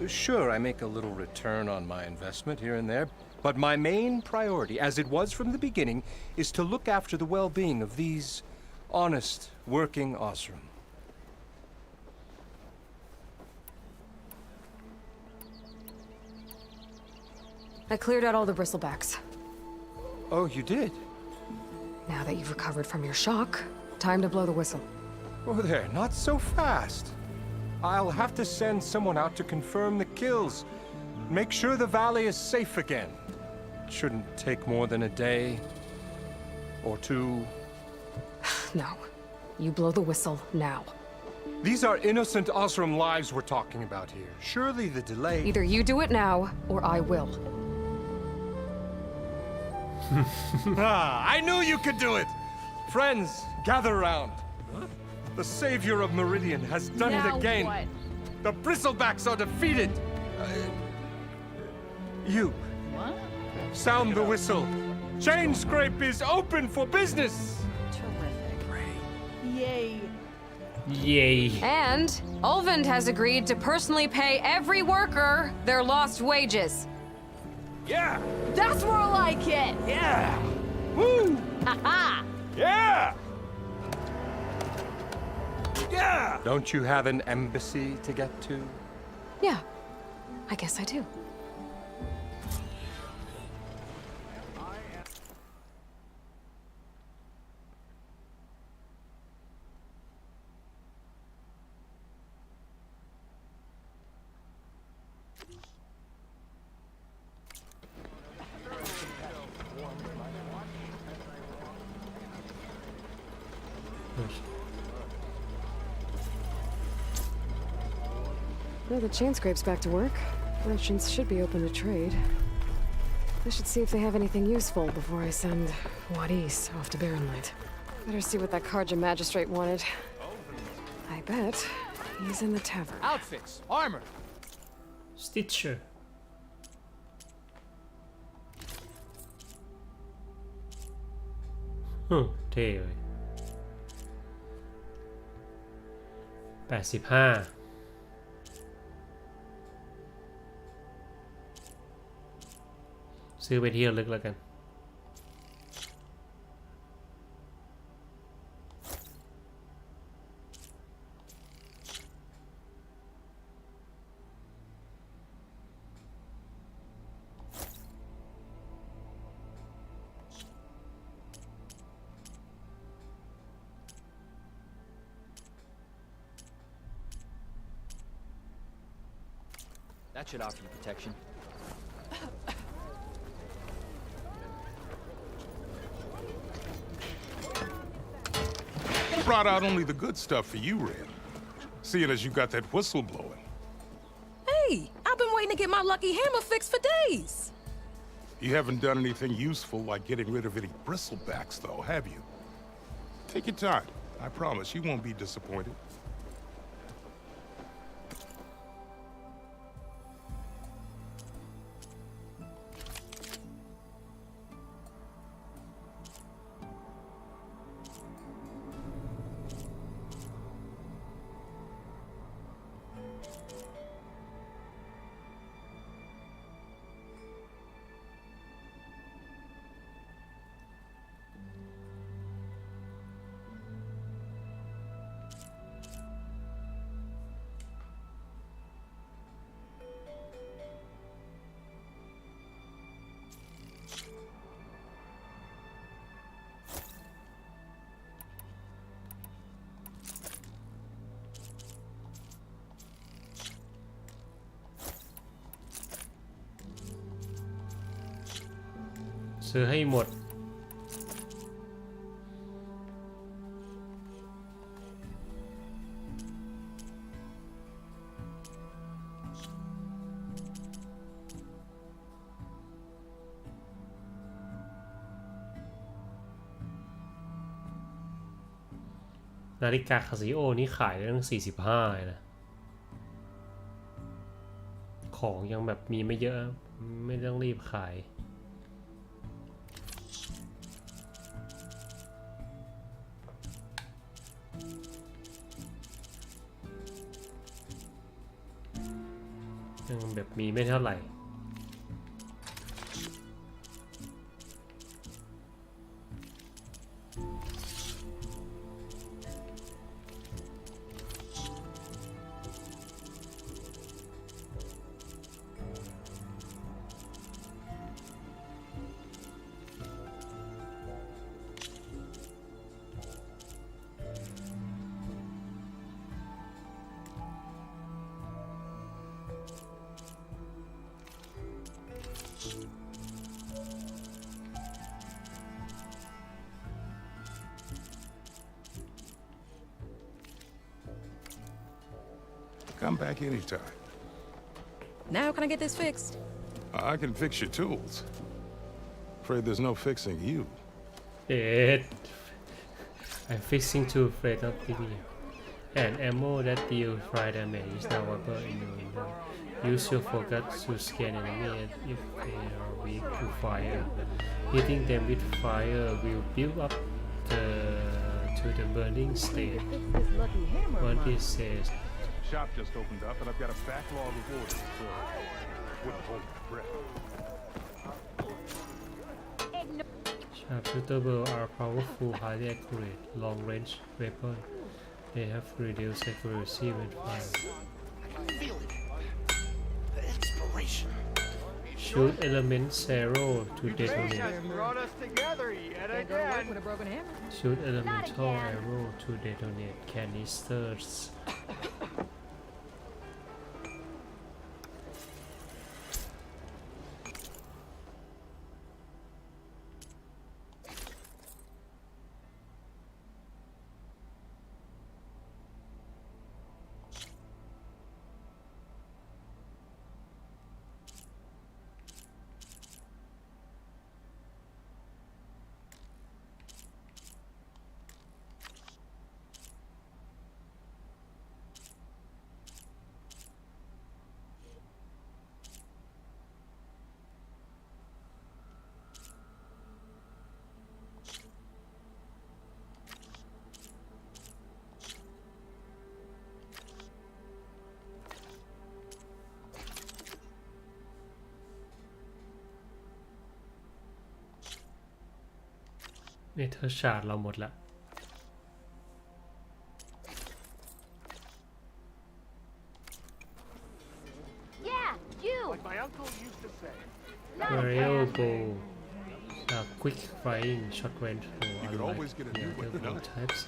Sure, I make a little return on my investment here and there, but my main priority, as it was from the beginning, is to look after the well-being of these honest, working Osram. I cleared out all the bristlebacks. Oh, you did? Now that you've recovered from your shock, time to blow the whistle. Oh, there, not so fast. I'll have to send someone out to confirm the kills. Make sure the valley is safe again. It shouldn't take more than a day or two. No. You blow the whistle now. These are innocent Osram lives we're talking about here. Surely the delay... Either you do it now, or I will. I knew you could do it! Friends, gather around. The savior of Meridian has done it again. What? The bristlebacks are defeated. You. What? Sound the whistle. Chain Scrape is open for business. Yay. Yay. And Ulvund has agreed to personally pay every worker their lost wages. Yeah. That's more like it. Yeah. Woo. Ha-ha. Yeah. Yeah. Don't you have an embassy to get to? Yeah, I guess I do. Well, the chain scrape's back to work. Merchants should be open to trade. I should see if they have anything useful before I send Wadis off to Barrenlight. Better see what that Karja magistrate wanted. I bet he's in the tavern. Outfits, armor. Stitcher.เท่เลย85ซื้อไปเที่ยวลึกแล้วกันThat should offer you protection. Brought out only the good stuff for you, Red. Seeing as you got that whistle blowing. Hey, I've been waiting to get my lucky hammer fixed for days. You haven't done anything useful like getting rid of any bristlebacks, though, have you? Take your time. I promise you won't be disappointed.ซื้อให้หมดนาฬิกาคาซิโอนี่ขายได้ตั้ง45เลยนะของยังแบบมีไม่เยอะไม่ต้องรีบขาย ยังแบบมีไม่เท่าไหร่ Come back anytime. Now can I get this fixed? I can fix your tools. Afraid there's no fixing you. I'm fixing to Fred, not TV. And ammo that deals fire damage is now available in your window. Use your focus to scan enemies if they are weak to fire. Hitting them with fire will build up to the burning state. One this says. Shop just opened up, and I've got a backlog of orders, so wouldn't hold my breath. Sharpshooter are powerful, highly accurate, long-range weapon. They have reduced accuracy when fired. Feel it. The inspiration. Shoot elements arrow to detonate. Brought us together yet again. With a broken hammer. Shoot elemental arrow to detonate canisters.นี่เธอชาร์จเราหมดละ Yeah, you. Like my uncle used to say. Mario bow, quick firing short range for unlike the other bow types.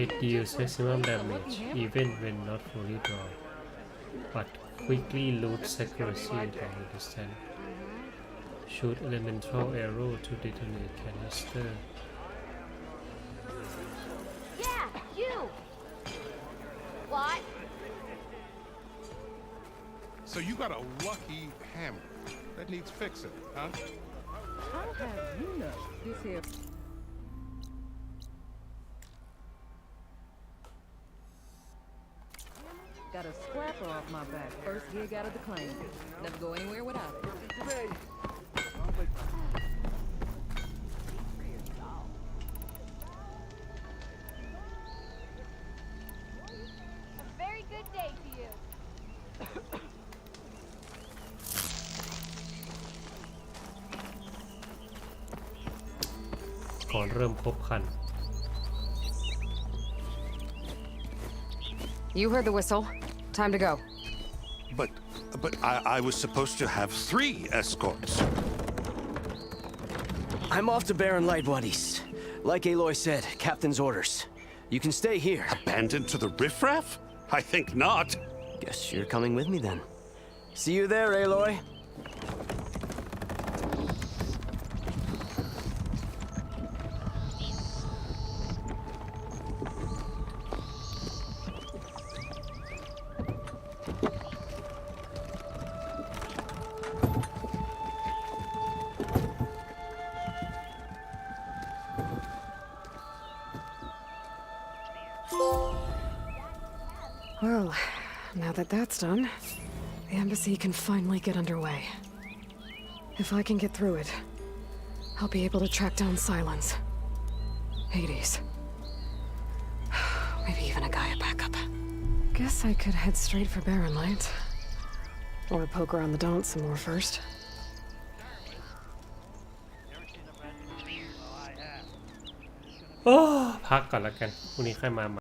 It deals maximum damage even when not fully drawn, but quickly loses accuracy at long distance. Shoot elemental arrow to detonate canister. Yeah, you. What? So you got a lucky hammer that needs fixing, huh? How have you know this here? Got a scrapper off my back. First gig out of the claim. Never go anywhere without it. A very good day to you. ก่อนเริ่มครบคัน You heard the whistle. Time to go. But I was supposed to have 3 escorts. I'm off to Barren Light, buddies. Like Aloy said, Captain's orders. You can stay here. Abandoned to the riffraff? I think not. Guess you're coming with me then. See you there, Aloy. Well, now that that's done, the embassy can finally get underway. If I can get through it, I'll be able to track down Silence, Hades, maybe even a Gaia backup. Guess I could head straight for Barren Light. Or poke around the Daunt some more first. โอ้พักก่อนแล้วกันพรุ่งนี้ค่อยมา